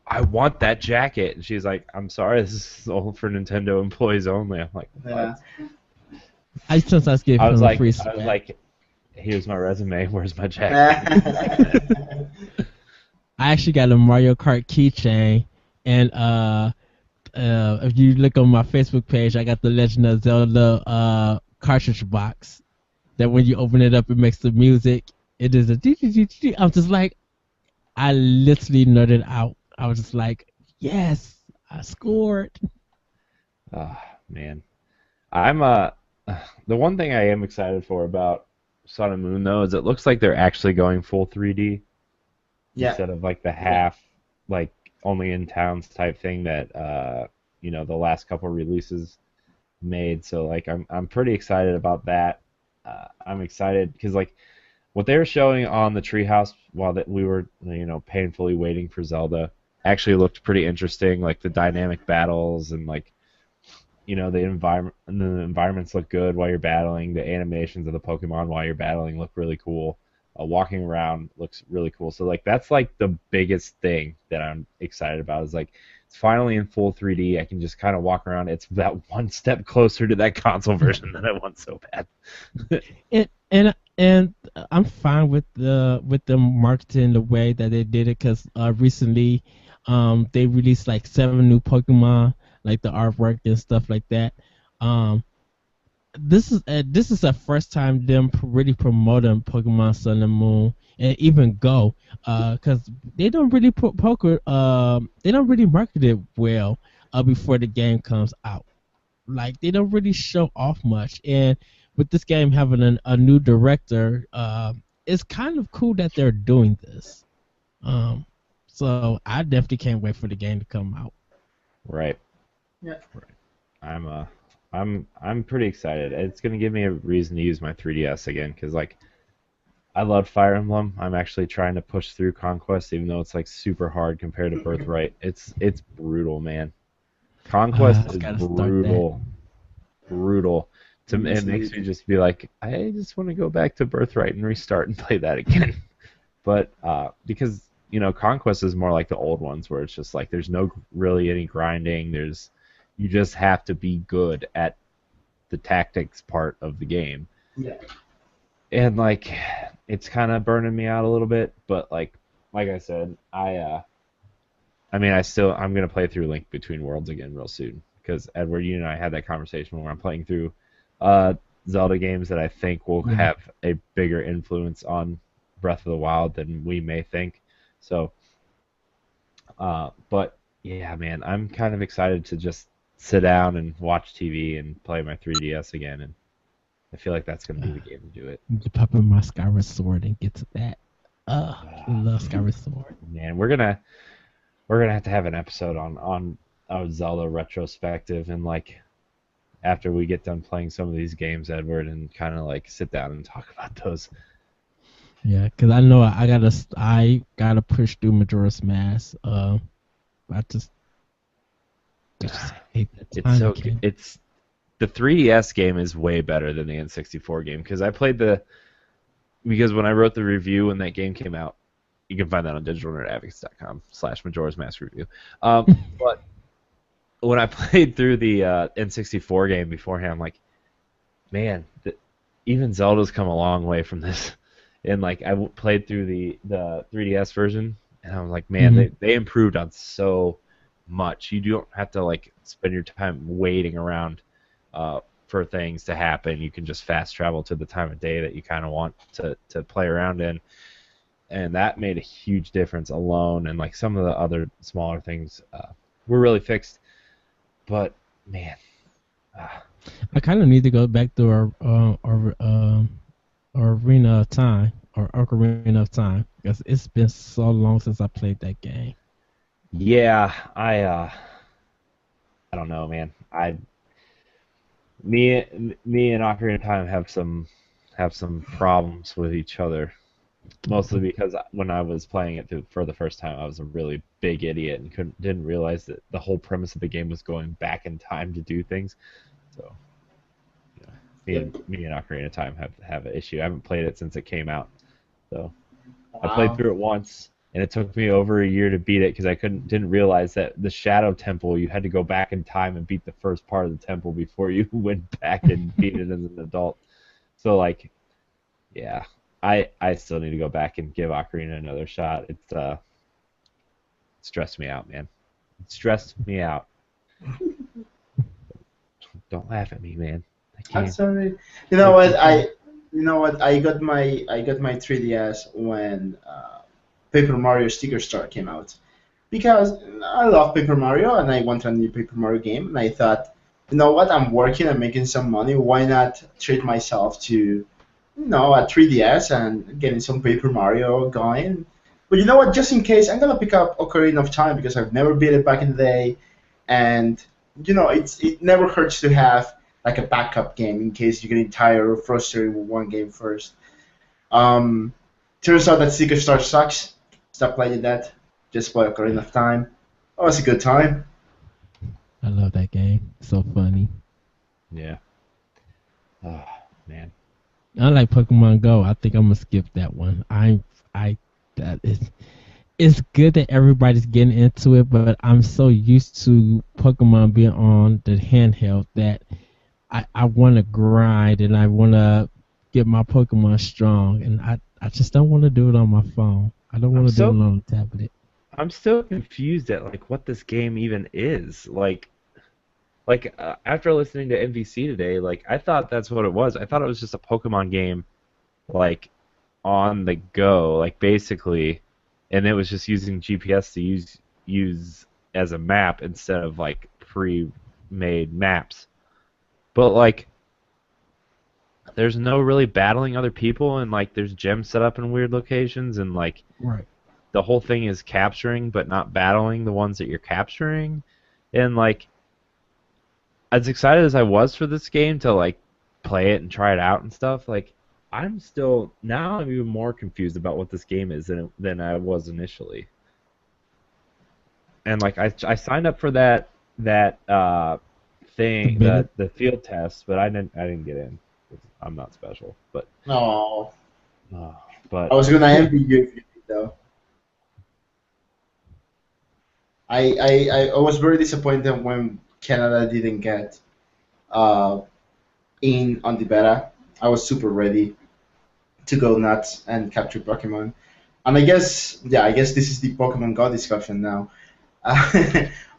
I want that jacket. And she's like, I'm sorry, this is all for Nintendo employees only. I'm like, what? Yeah. I sometimes give him a free I was swag. like, here's my resume. Where's my jacket? I actually got a Mario Kart keychain, and if you look on my Facebook page, I got the Legend of Zelda cartridge box. That when you open it up, it makes the music. It is a dee dee dee dee. I'm just like, I literally nerded out. I was just like, yes, I scored. Oh, man. I'm the one thing I am excited for about Sun and Moon though is it looks like they're actually going full 3D Yeah. instead of like the half like only in towns type thing that the last couple releases made. So like I'm pretty excited about that. I'm excited because like what they were showing on the treehouse while that we were painfully waiting for Zelda actually looked pretty interesting. Like the dynamic battles and like the environments look good while you're battling. The animations of the Pokemon while you're battling look really cool. Walking around looks really cool. So like that's like the biggest thing that I'm excited about is like it's finally in full 3D. I can just kind of walk around. It's that one step closer to that console version that I want so bad. And I'm fine with the marketing the way that they did it because recently they released like 7 new Pokemon, like the artwork and stuff like that. Um, this is the first time them really promoting Pokemon Sun and Moon and even Go, because they don't really put poker they don't really market it well before the game comes out. Like they don't really show off much, and with this game having a new director, it's kind of cool that they're doing this. Um, so I definitely can't wait for the game to come out. Right. Yeah. I'm I'm pretty excited. It's gonna give me a reason to use my 3DS again because like I loved Fire Emblem. I'm actually trying to push through Conquest even though it's like super hard compared to Birthright. It's brutal, man. Conquest I is gotta start that. brutal. It Yes, makes me indeed. just be like, I just want to go back to Birthright and restart and play that again. But because Conquest is more like the old ones where it's just like there's no really any grinding. You just have to be good at the tactics part of the game. Yeah. And like it's kind of burning me out a little bit, but like I said, I mean I'm gonna play through Link Between Worlds again real soon because Edward, you and I had that conversation where I'm playing through uh, Zelda games that I think will Yeah. have a bigger influence on Breath of the Wild than we may think. So, but yeah, man, I'm kind of excited to just sit down and watch TV and play my 3DS again, and I feel like that's gonna be the game to do it. To pop in my Skyward Sword and get to that. I love Skyward Sword. Man, we're gonna have to have an episode on our Zelda retrospective, and like after we get done playing some of these games, Edward, and kind of like sit down and talk about those. Yeah, cause I know I gotta push through Majora's Mask. I just hate that It's time so again. it's the 3DS game is way better than the N64 game because when I wrote the review when that game came out, you can find that on digitalnerdaddicts.com/Majora's Mask review. But when I played through the N64 game beforehand, I'm like, man, even Zelda's come a long way from this. And like played through the 3DS version, and I was like, man, they improved on so much. You don't have to like spend your time waiting around for things to happen. You can just fast travel to the time of day that you kind of want to play around in, and that made a huge difference alone. And like some of the other smaller things were really fixed, but man. I kind of need to go back to our Arena of Time or Ocarina of Time because it's been so long since I played that game. Yeah, I don't know, man. Me and Ocarina of Time have some problems with each other. Mostly because when I was playing it for the first time, I was a really big idiot and didn't realize that the whole premise of the game was going back in time to do things. So, me and Ocarina of Time have an issue. I haven't played it since it came out. So I played Wow. through it once, and it took me over a year to beat it because I didn't realize that the Shadow Temple you had to go back in time and beat the first part of the temple before you went back and beat it as an adult. So like, yeah, I still need to go back and give Ocarina another shot. It stressed me out, man. It stressed me out. Don't laugh at me, man. I I'm can't. sorry. You know what? I got my 3DS when Paper Mario Sticker Star came out because I love Paper Mario and I want a new Paper Mario game and I thought, you know what? I'm working and making some money. Why not treat myself to, a 3DS and getting some Paper Mario going? But you know what? Just in case, I'm gonna pick up Ocarina of Time because I've never beat it back in the day, and it never hurts to have like a backup game in case you're getting tired or frustrated with one game first. Um, Turns out that Seeker Star sucks. Stop playing that. Just play Ocarina of Time. Oh, it's a good time. I love that game. So funny. Yeah. Oh, man. I like Pokemon Go. I think I'm gonna skip that one. I that is. It's good that everybody's getting into it, but I'm so used to Pokemon being on the handheld that I want to grind and I want to get my Pokemon strong, and I just don't want to do it on my phone. I don't I'm want to do it so on the tablet. I'm still confused at like what this game even is. Like after listening to MVC today, like I thought that's what it was. I thought it was just a Pokemon game, like on the go, like basically, and it was just using GPS to use as a map instead of like pre-made maps. But like, there's no really battling other people, and like there's gems set up in weird locations, and like Right. the whole thing is capturing but not battling the ones that you're capturing, and like as excited as I was for this game to like play it and try it out and stuff, like I'm even more confused about what this game is than I was initially. And like I signed up for that The thing beta. the field test, but I didn't get in. I'm not special, but No, uh, I but was gonna envy you if you did though. I was very disappointed when Canada didn't get uh, in on the beta. I was super ready to go nuts and capture Pokemon. And I guess this is the Pokemon Go discussion now.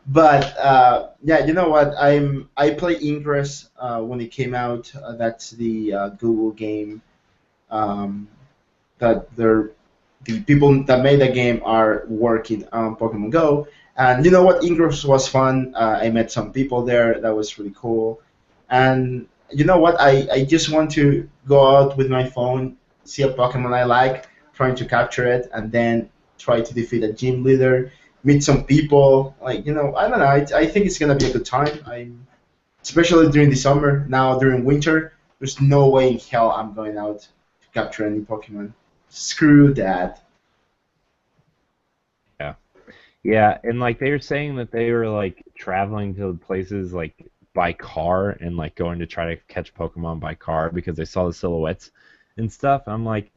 But yeah, you know what? I play Ingress when it came out. That's the Google game um, that the people that made the game are working on Pokemon Go. And you know what? Ingress was fun. I met some people there. That was really cool. And you know what? I just want to go out with my phone, see a Pokemon I like, trying to capture it, and then try to defeat a gym leader, meet some people. Like, I don't know. I think it's gonna be a good time. Especially during the summer. Now during winter, there's no way in hell I'm going out to capture any Pokemon. Screw that. Yeah. Yeah, and like they were saying that they were like traveling to places like by car and like going to try to catch Pokemon by car because they saw the silhouettes and stuff. I'm like,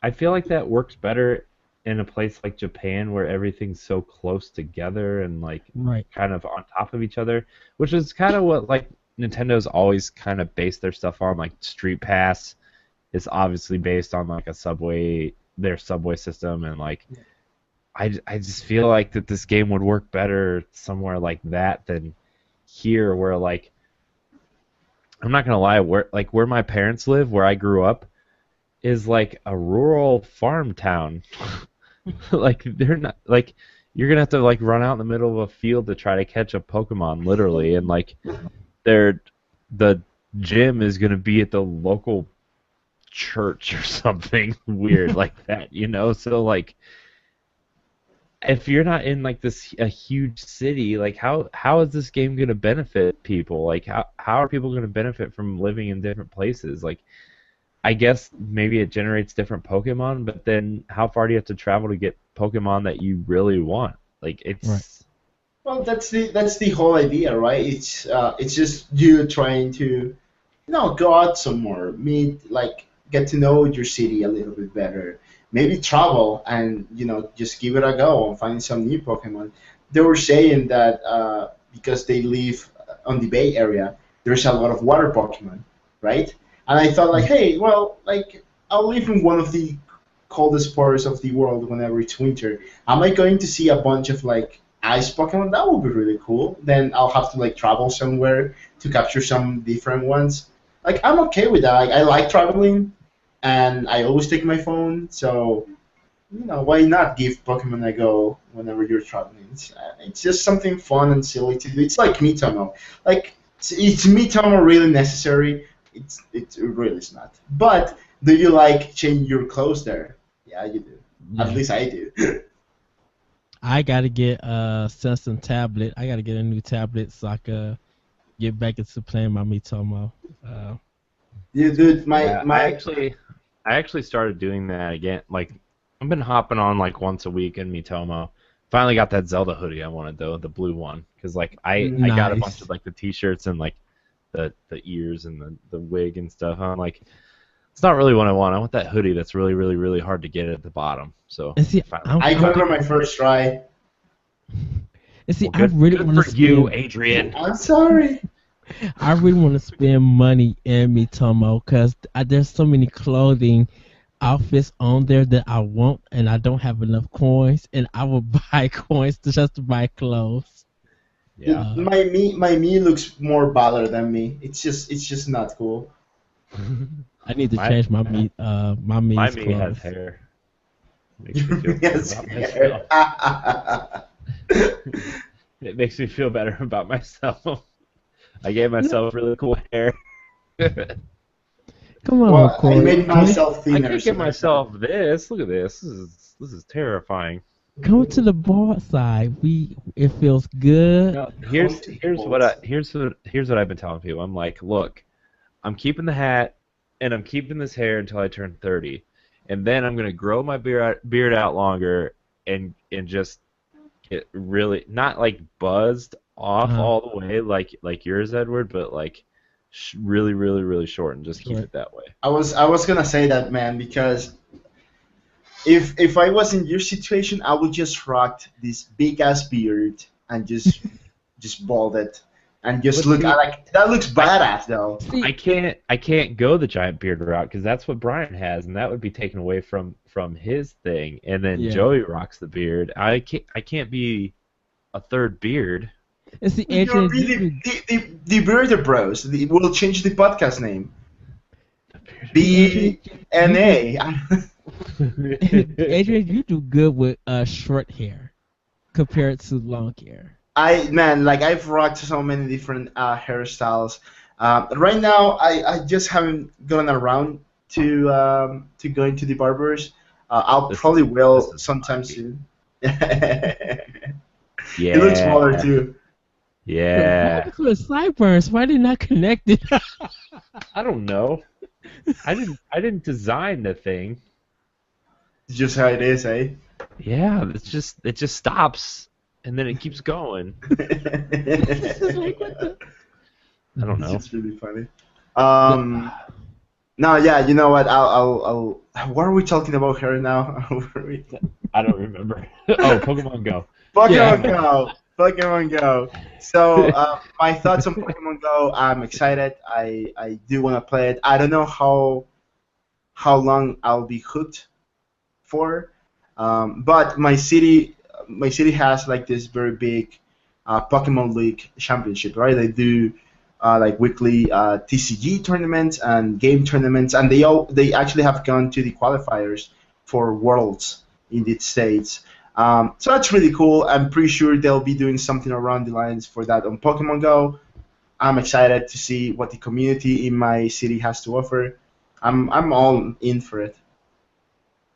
I feel like that works better in a place like Japan where everything's so close together and like Right. kind of on top of each other, which is kind of what like Nintendo's always kind of based their stuff on. Like Street Pass is obviously based on like their subway system, and like I just feel like that this game would work better somewhere like that than here, where like I'm not gonna lie, where my parents live, where I grew up, is like a rural farm town. Like they're not like you're gonna have to like run out in the middle of a field to try to catch a Pokemon, literally, and like the gym is gonna be at the local church or something weird like that, So like if you're not in like a huge city, like how is this game gonna benefit people? Like how are people gonna benefit from living in different places? Like I guess maybe it generates different Pokemon, but then how far do you have to travel to get Pokemon that you really want? Like it's Right. Well, that's the whole idea, right? It's just you trying to, go out somewhere, meet, like, get to know your city a little bit better. Maybe travel and just give it a go and find some new Pokemon. They were saying that because they live on the Bay Area, there's a lot of water Pokemon, right? And I thought, like, hey, well, like, I'll live in one of the coldest parts of the world whenever it's winter. Am I going to see a bunch of like ice Pokemon? That would be really cool. Then I'll have to like travel somewhere to capture some different ones. Like, I'm okay with that. Like, I like traveling, and I always take my phone. So, why not give Pokemon a go whenever you're traveling? It's just something fun and silly to do. It's like Miitomo. Like, is Miitomo really necessary? It really is not. But do you like changing your clothes there? Yeah, you do. Yeah. At least I do. I gotta get Samsung tablet. I gotta get a new tablet so I can get back into playing my Miitomo. Dude, yeah, my I actually started doing that again. Like I've been hopping on like once a week in Miitomo. Finally got that Zelda hoodie I wanted though, the blue one, because like I got a Nice. bunch of like the t-shirts and like the ears and the wig and stuff. I'm like, it's not really what I want. I want that hoodie that's really, really, really hard to get at the bottom. So And see, finally. I remember my first try. and see, Well, I really good want to for you, spend. Adrian. I'm sorry. I really want to spend money in Miitomo because there's so many clothing outfits on there that I want, and I don't have enough coins, and I will buy coins just to buy clothes. Yeah. My me looks more baller than me. It's just not cool. I need to My- change my meat my My me's me has clothes. hair. Makes me feel better Yes. about myself. It makes me feel better about myself. I gave myself really cool hair. Come on, Well, I Corey. made myself I thinner. can't so give myself this. Look at this. This is terrifying. Come to the bald side. It feels good. No, here's what I've been telling people. I'm like, look, I'm keeping the hat and I'm keeping this hair until I turn 30, and then I'm gonna grow my beard out longer and just get really not like buzzed off Uh-huh. all the way like yours, Edward, but like really really really short and just keep Right. it that way. I was gonna say that, man, because if I was in your situation, I would just rock this big ass beard and just bald it and just But look. see- Like, that looks badass though. See, I can't go the giant beard route because that's what Brian has, and that would be taken away from his thing. And then Yeah. Joey rocks the beard. I can't be a third beard. and see, You're Adrian, really the Bearder Bros. We'll change the podcast name. BNA. Adrian, you do good with short hair compared to long hair. Like, I've rocked so many different hairstyles. Right now, I just haven't gotten around to going to the barbers. I'll This probably is this will is sometime might soon. It looks smaller Yeah, too. But what yeah. happened to the sideburns? Why they not connected? I don't know. I didn't design the thing. It's just how it is, eh? Yeah, it just stops and then it keeps going. This is like what the. I don't It's know. just really funny. the No, yeah, you know what? What are we talking about here now? What are we- I don't remember. Oh, Pokemon Go. Pokemon yeah. Go. Pokemon Go. So, my thoughts on Pokemon Go. I'm excited. I do want to play it. I don't know how long I'll be hooked for, but my city has like this very big Pokemon League championship, right? They do like weekly TCG tournaments and game tournaments, and they actually have gone to the qualifiers for Worlds in the States. So that's really cool. I'm pretty sure they'll be doing something around the lines for that on Pokemon Go. I'm excited to see what the community in my city has to offer. I'm all in for it.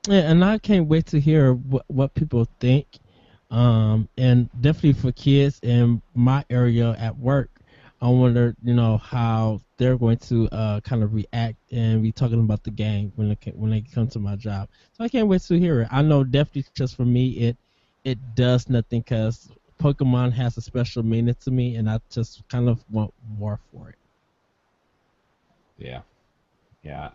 Yeah, and I can't wait to hear what people think. And definitely for kids in my area at work, I wonder, how they're going to kind of react and be talking about the game when they come to my job. So I can't wait to hear it. I know definitely just for me, it does nothing because Pokemon has a special meaning to me, and I just kind of want more for it. Yeah, yeah.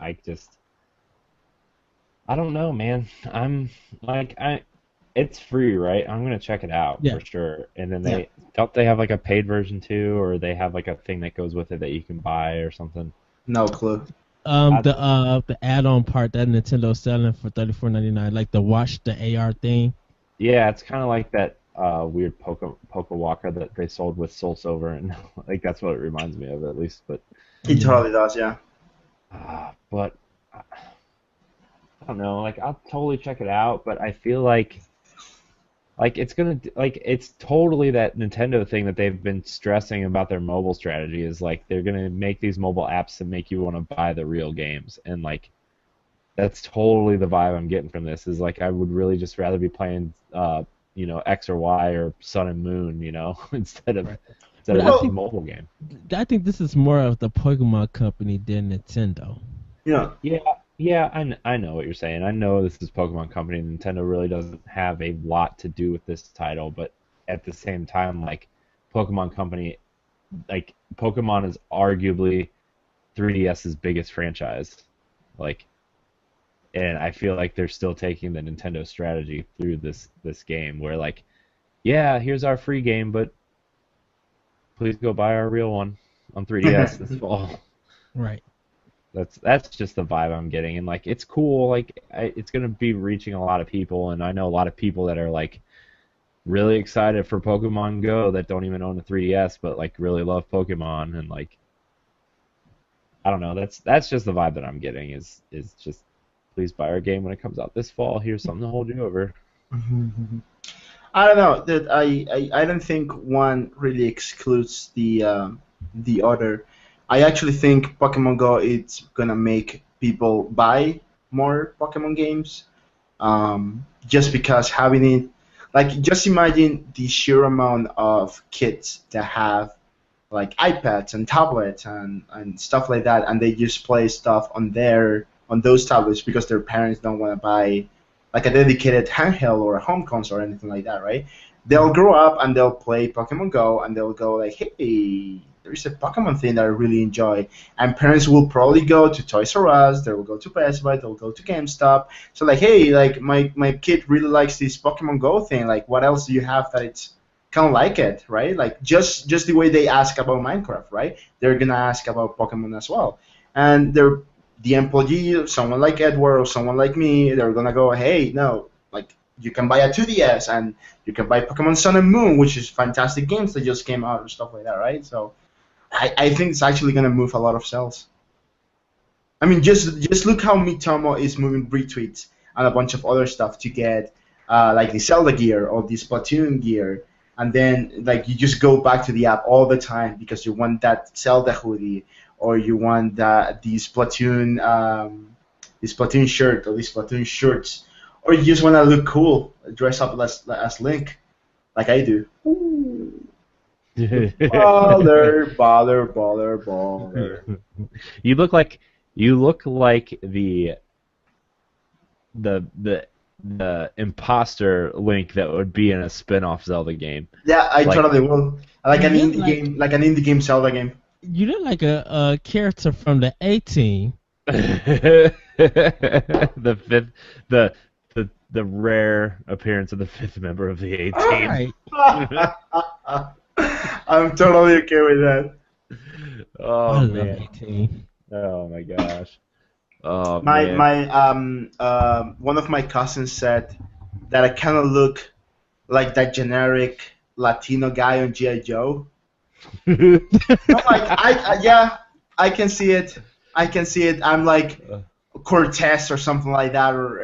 I don't know, man. I'm like it's free, right? I'm gonna check it out Yeah, for sure. And then yeah. they have like a paid version too, or they have like a thing that goes with it that you can buy or something. No clue. I, The add-on part that Nintendo's selling for 34.99, like the watch the AR thing. yeah, it's kind of like that weird Poke Walker that they sold with Soul Silver, and like that's what it reminds me of at least. It Yeah. totally does, yeah. But I don't know. Like I'll totally check it out, but I feel like it's totally that Nintendo thing that they've been stressing about their mobile strategy is like they're gonna make these mobile apps that make you want to buy the real games, and like that's totally the vibe I'm getting from this. Is like I would really just rather be playing X or Y or Sun and Moon, instead of Right. instead But of I this Well, think mobile game. this is more of the Pokemon company than Nintendo. you know, Yeah, yeah, I know what you're saying. I know this is Pokemon Company. Nintendo really doesn't have a lot to do with this title, but at the same time, like Pokemon Company, like Pokemon is arguably 3DS's biggest franchise. Like, and I feel like they're still taking the Nintendo strategy through this game, where like, yeah, here's our free game, but please go buy our real one on 3DS this fall. Right. That's just the vibe I'm getting, and like it's cool. Like it's gonna be reaching a lot of people, and I know a lot of people that are like really excited for Pokemon Go that don't even own a 3DS, but like really love Pokemon, and like I don't know. That's just the vibe that I'm getting. Is just please buy our game when it comes out this fall. Here's something to hold you over. I don't know. That I don't think one really excludes the other. I actually think Pokemon Go it's gonna make people buy more Pokemon games. Just because having it, like, just imagine the sheer amount of kids that have like iPads and tablets and stuff like that, and they just play stuff on those tablets because their parents don't want to buy like a dedicated handheld or a home console or anything like that, right? They'll grow up and they'll play Pokemon Go and they'll go like, hey, there's a Pokemon thing that I really enjoy. And parents will probably go to Toys R Us, they will go to Best Buy, they'll go to GameStop. So like, hey, like my kid really likes this Pokemon Go thing. Like, what else do you have that it's kind of like it, right? Like just the way they ask about Minecraft, right? They're gonna ask about Pokemon as well. And they're the employee, someone like Edward or someone like me, they're gonna go, hey, no, like you can buy a 2DS and you can buy Pokemon Sun and Moon, which is fantastic games that just came out and stuff like that, right? So I think it's actually gonna move a lot of sales. I mean, just look how Mitomo is moving retweets and a bunch of other stuff to get like the Zelda gear or the Splatoon gear, and then like you just go back to the app all the time because you want that Zelda hoodie or you want the Splatoon. this Splatoon shirt or these Splatoon shirts, or you just want to look cool, dress up as Link, like I do. Baller, baller, baller, baller. You look like the imposter Link that would be in a spin-off Zelda game. Yeah, I Like- totally will. Like an You indie look game, like an indie game Zelda game. You look like a character from the A-Team. The fifth, the rare appearance of the fifth member of the A team. Right. I'm totally okay with that. Oh I love man. A-Team. Oh my gosh. Oh My man. one of my cousins said that I kind of look like that generic Latino guy on G.I. Joe. I'm like, yeah, I can see it. I can see it. I'm like Cortez or something like that, or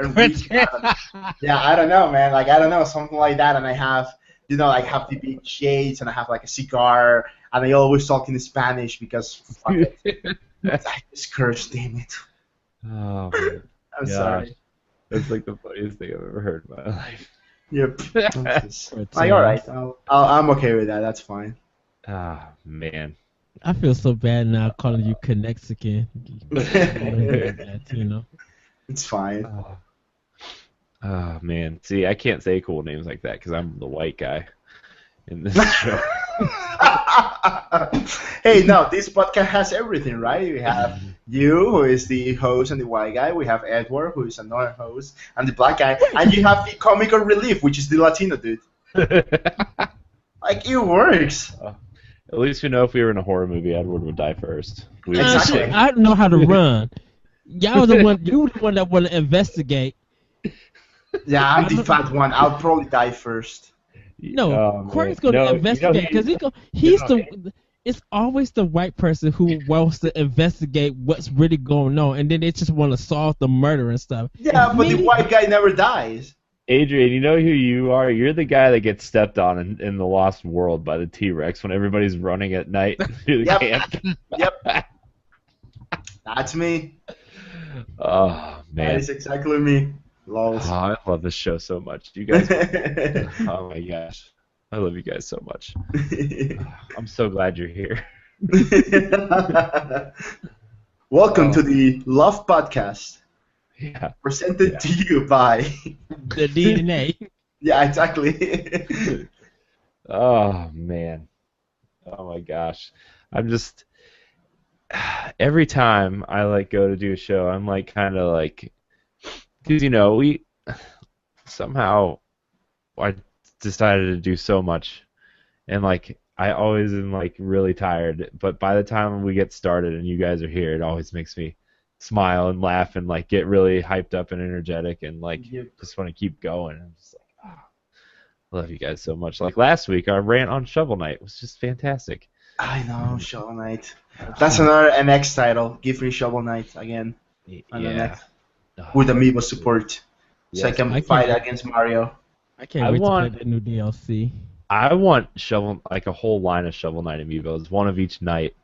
yeah, I don't know, man. Like I don't know, something like that. And I have, I have the big shades, and I have like a cigar, and I always talk in Spanish because fuck it. I just curse, damn it. Oh man. I'm Gosh. sorry. That's like the funniest thing I've ever heard in my life. Yep. But, Like, all right, I'm okay with that. That's fine. Ah man. I feel so bad now calling you Connexican. It's fine. Oh man. See, I can't say cool names like that because I'm the white guy in this show. Hey, no, this podcast has everything, right? We have you, who is the host and the white guy. We have Edward, who is another host, and the black guy. And you have the comical relief, which is the Latino dude. Like, it works. At least we know if we were in a horror movie, Edward would die first. We would Exactly. just say, I know how to run. Y'all the one. You the one that want to investigate. Yeah, I'm the fat one. I'll probably die first. No, Oh, Corey's man. gonna No, investigate because he's the. It's always the white person who wants to investigate what's really going on, and then they just want to solve the murder and stuff. Yeah, And but the maybe- white guy never dies. Adrian, you know who you are? You're the guy that gets stepped on in the Lost World by the T-Rex when everybody's running at night through the Yep. camp. Yep. That's me. Oh, That man. is exactly me. Lols. Oh, I love this show so much. You guys, oh my gosh. I love you guys so much. I'm so glad you're here. Welcome to the Love Podcast, Yeah. presented to you by. the DNA. Yeah, exactly. Oh, man. Oh my gosh. I'm just every time I like go to do a show, I'm like kind of like, because we somehow I decided to do so much, and like I always am like really tired, but by the time we get started and you guys are here, it always makes me smile and laugh and like get really hyped up and energetic and like Yep. just want to keep going. I'm just like, I love you guys so much. Like last week, our rant on Shovel Knight was just fantastic. I know, Shovel Knight. That's another NX title. Give me Shovel Knight again. On the Yeah. next. With Amiibo support. So I Yes. can I fight can't- against Mario. I can't I wait want- to play that new DLC. I want like a whole line of Shovel Knight amiibos, one of each night.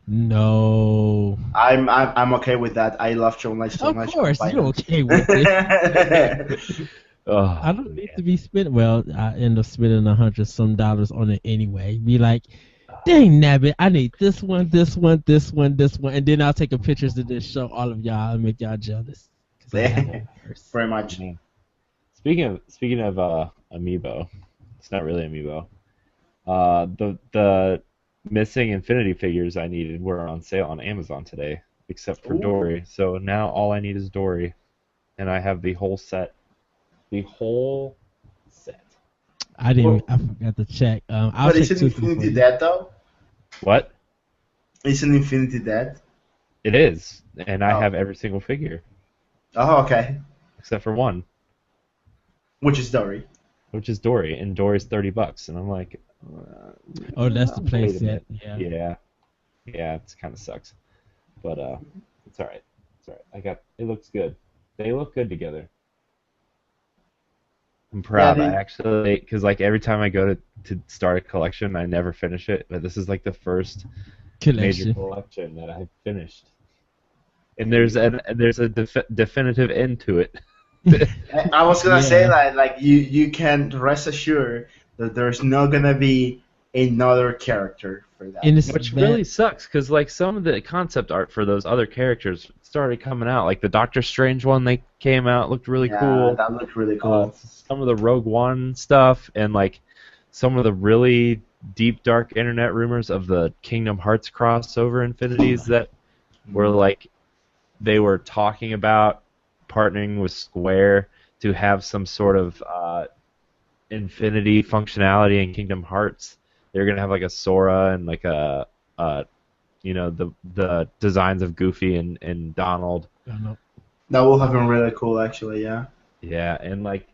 No. I'm okay with that. I love Shovel Knight so Of much. course, I'll you're buy okay with it. it. Oh, I don't need to be spending. Well, I end up spending $100 on it anyway. Be like, dang nabbit, I need this one, this one, this one, this one, and then I'll take a pictures to just show all of y'all and make y'all jealous. 'Cause I have it first. Very much. Speaking of amiibo, it's not really amiibo. The missing Infinity figures I needed were on sale on Amazon today, except for Ooh. Dory. So now all I need is Dory, and I have the whole set. The whole set. I didn't. I forgot to check. I'll But check isn't two for Infinity you. dead though? What? Isn't Infinity dead? It is, and I Oh. have every single figure Oh, okay. except for one, Which is Dory. which is Dory, and Dory's $30, and I'm like, Oh, that's the wait play a set. minute. Yeah. Yeah, it kind of sucks, but it's all right. It's all right. It looks good. They look good together. I'm proud. they- I actually, because like every time I go to start a collection, I never finish it. But this is like the first major Collection. collection that I've finished. and there's a definitive end to it. I was gonna say Yeah. that, like, you can rest assured that there's not gonna be another character for that. And it's Which that, really sucks, because like some of the concept art for those other characters started coming out. Like the Doctor Strange one, they came out, looked really Yeah, cool. that looked really cool. Some of the Rogue One stuff, and like some of the really deep, dark internet rumors of the Kingdom Hearts crossover infinities that were like they were talking about partnering with Square to have some sort of infinity functionality in Kingdom Hearts. They're gonna have like a Sora and like the designs of Goofy and Donald. I don't know. That would have been really cool, actually. Yeah. Yeah, and like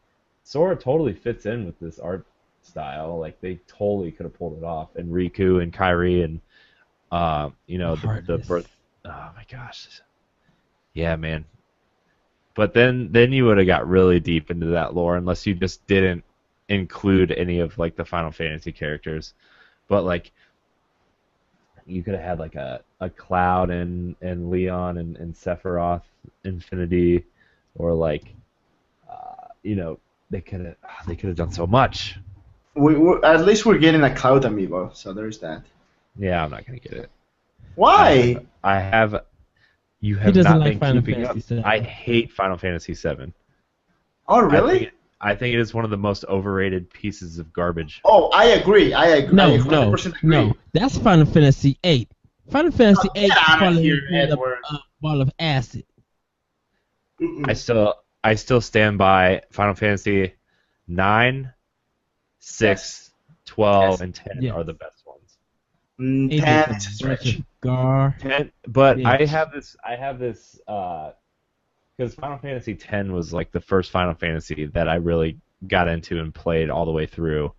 Sora totally fits in with this art style. Like they totally could have pulled it off. And Riku and Kairi and the Heartless. birth. Oh my gosh. Yeah, man. But then you would have got really deep into that lore unless you just didn't include any of like the Final Fantasy characters. But like you could have had like a Cloud and Leon and Sephiroth Infinity, or like they could have done so much. At least we're getting a Cloud amiibo, so there's that. Yeah, I'm not gonna get it. Why? I have. You He have doesn't not like been Final keeping Fantasy up. VII. I hate Final Fantasy VII. Oh, really? I think it is one of the most overrated pieces of garbage. Oh, I agree. I agree. I No, 100% agree. no. That's Final Fantasy VIII. Final Fantasy Oh, VIII get is outta probably here, a Edward. ball of acid. Mm-mm. I still stand by Final Fantasy 9, 6, 12, Yes. and 10 Yes. are the best ones. 10 is a stretch. Gar. 10, but Yes. I have this because Final Fantasy 10 was like the first Final Fantasy that I really got into and played all the way through.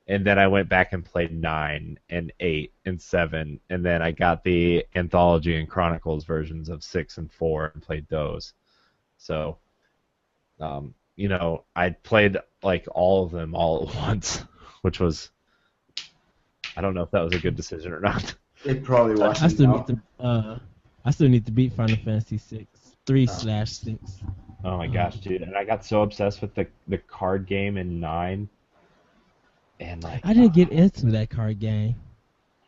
And then I went back and played 9 and 8 and 7, and then I got the Anthology and Chronicles versions of 6 and 4 and played those. So, I played like all of them all at once, which was, I don't know if that was a good decision or not. It probably I wasn't. still No. need to. I still need to beat Final Fantasy 3/6. Oh my gosh, dude! And I got so obsessed with the card game in 9, and like I didn't get into that card game.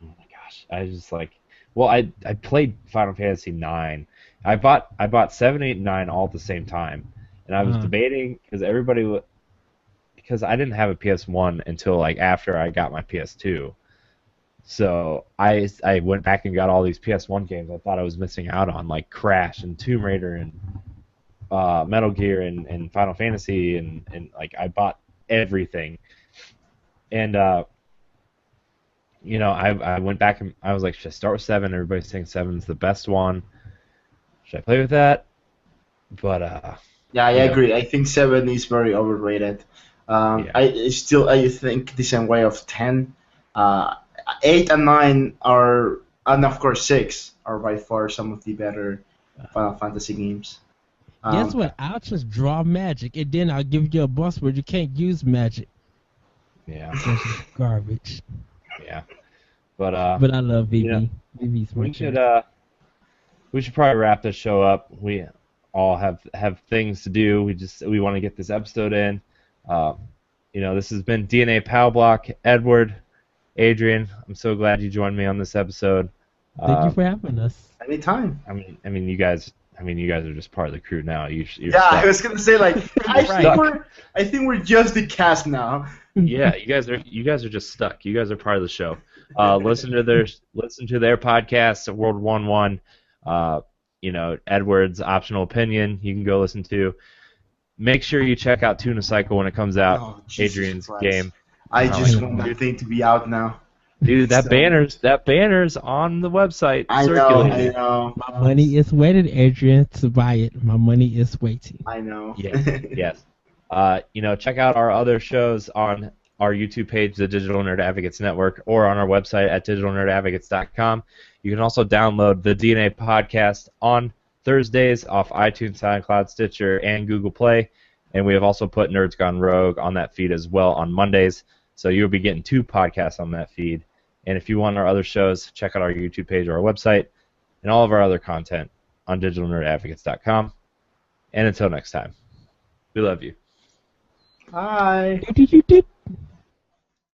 oh my gosh, I was just like, well, I played Final Fantasy 9. I bought 7, 8, and 9 all at the same time, and I was debating because I didn't have a PS1 until like after I got my PS2. So I went back and got all these PS1 games I thought I was missing out on, like Crash and Tomb Raider and Metal Gear and Final Fantasy and like I bought everything. And I went back and I was like, should I start with 7? Everybody's saying 7's the best one. Should I play with that? But Yeah, I agree. I think 7 is very overrated. Yeah. I think the same way of 10. 8 and 9 are, and of course 6 are by far some of the better Final Fantasy games. Guess what? I'll just draw magic, and then I'll give you a bus where you can't use magic. yeah, That's just garbage. yeah. But But I love VV. you know, VV's my we should probably wrap this show up. We all have things to do. We want to get this episode in. This has been DNA Pow Block. Edward, Adrian, I'm so glad you joined me on this episode. Thank you for having us. Anytime. I mean, you guys are just part of the crew now. You're Yeah, stuck. I was gonna say like Right. I think we're just the cast now. Yeah, you guys are just stuck. You guys are part of the show. Listen to their podcast, World 1-1. Edward's Optional Opinion. You can go listen to. Make sure you check out Tuna Cycle when it comes out. Oh, Jesus Adrian's Christ. game. I just Oh, want that thing to be out now. Dude, that So- banner's on the website. I circulating. know. My money is waiting, Adrian, to buy it. My money is waiting. I know. Yes. Check out our other shows on our YouTube page, the Digital Nerd Advocates Network, or on our website at digitalnerdadvocates.com. You can also download the DNA podcast on Thursdays off iTunes, SoundCloud, Stitcher, and Google Play. And we have also put Nerds Gone Rogue on that feed as well on Mondays. So you'll be getting 2 podcasts on that feed. And if you want our other shows, check out our YouTube page or our website and all of our other content. on digitalnerdadvocates.com. And until next time, we love you. Bye. Doop, doop, doop, doop.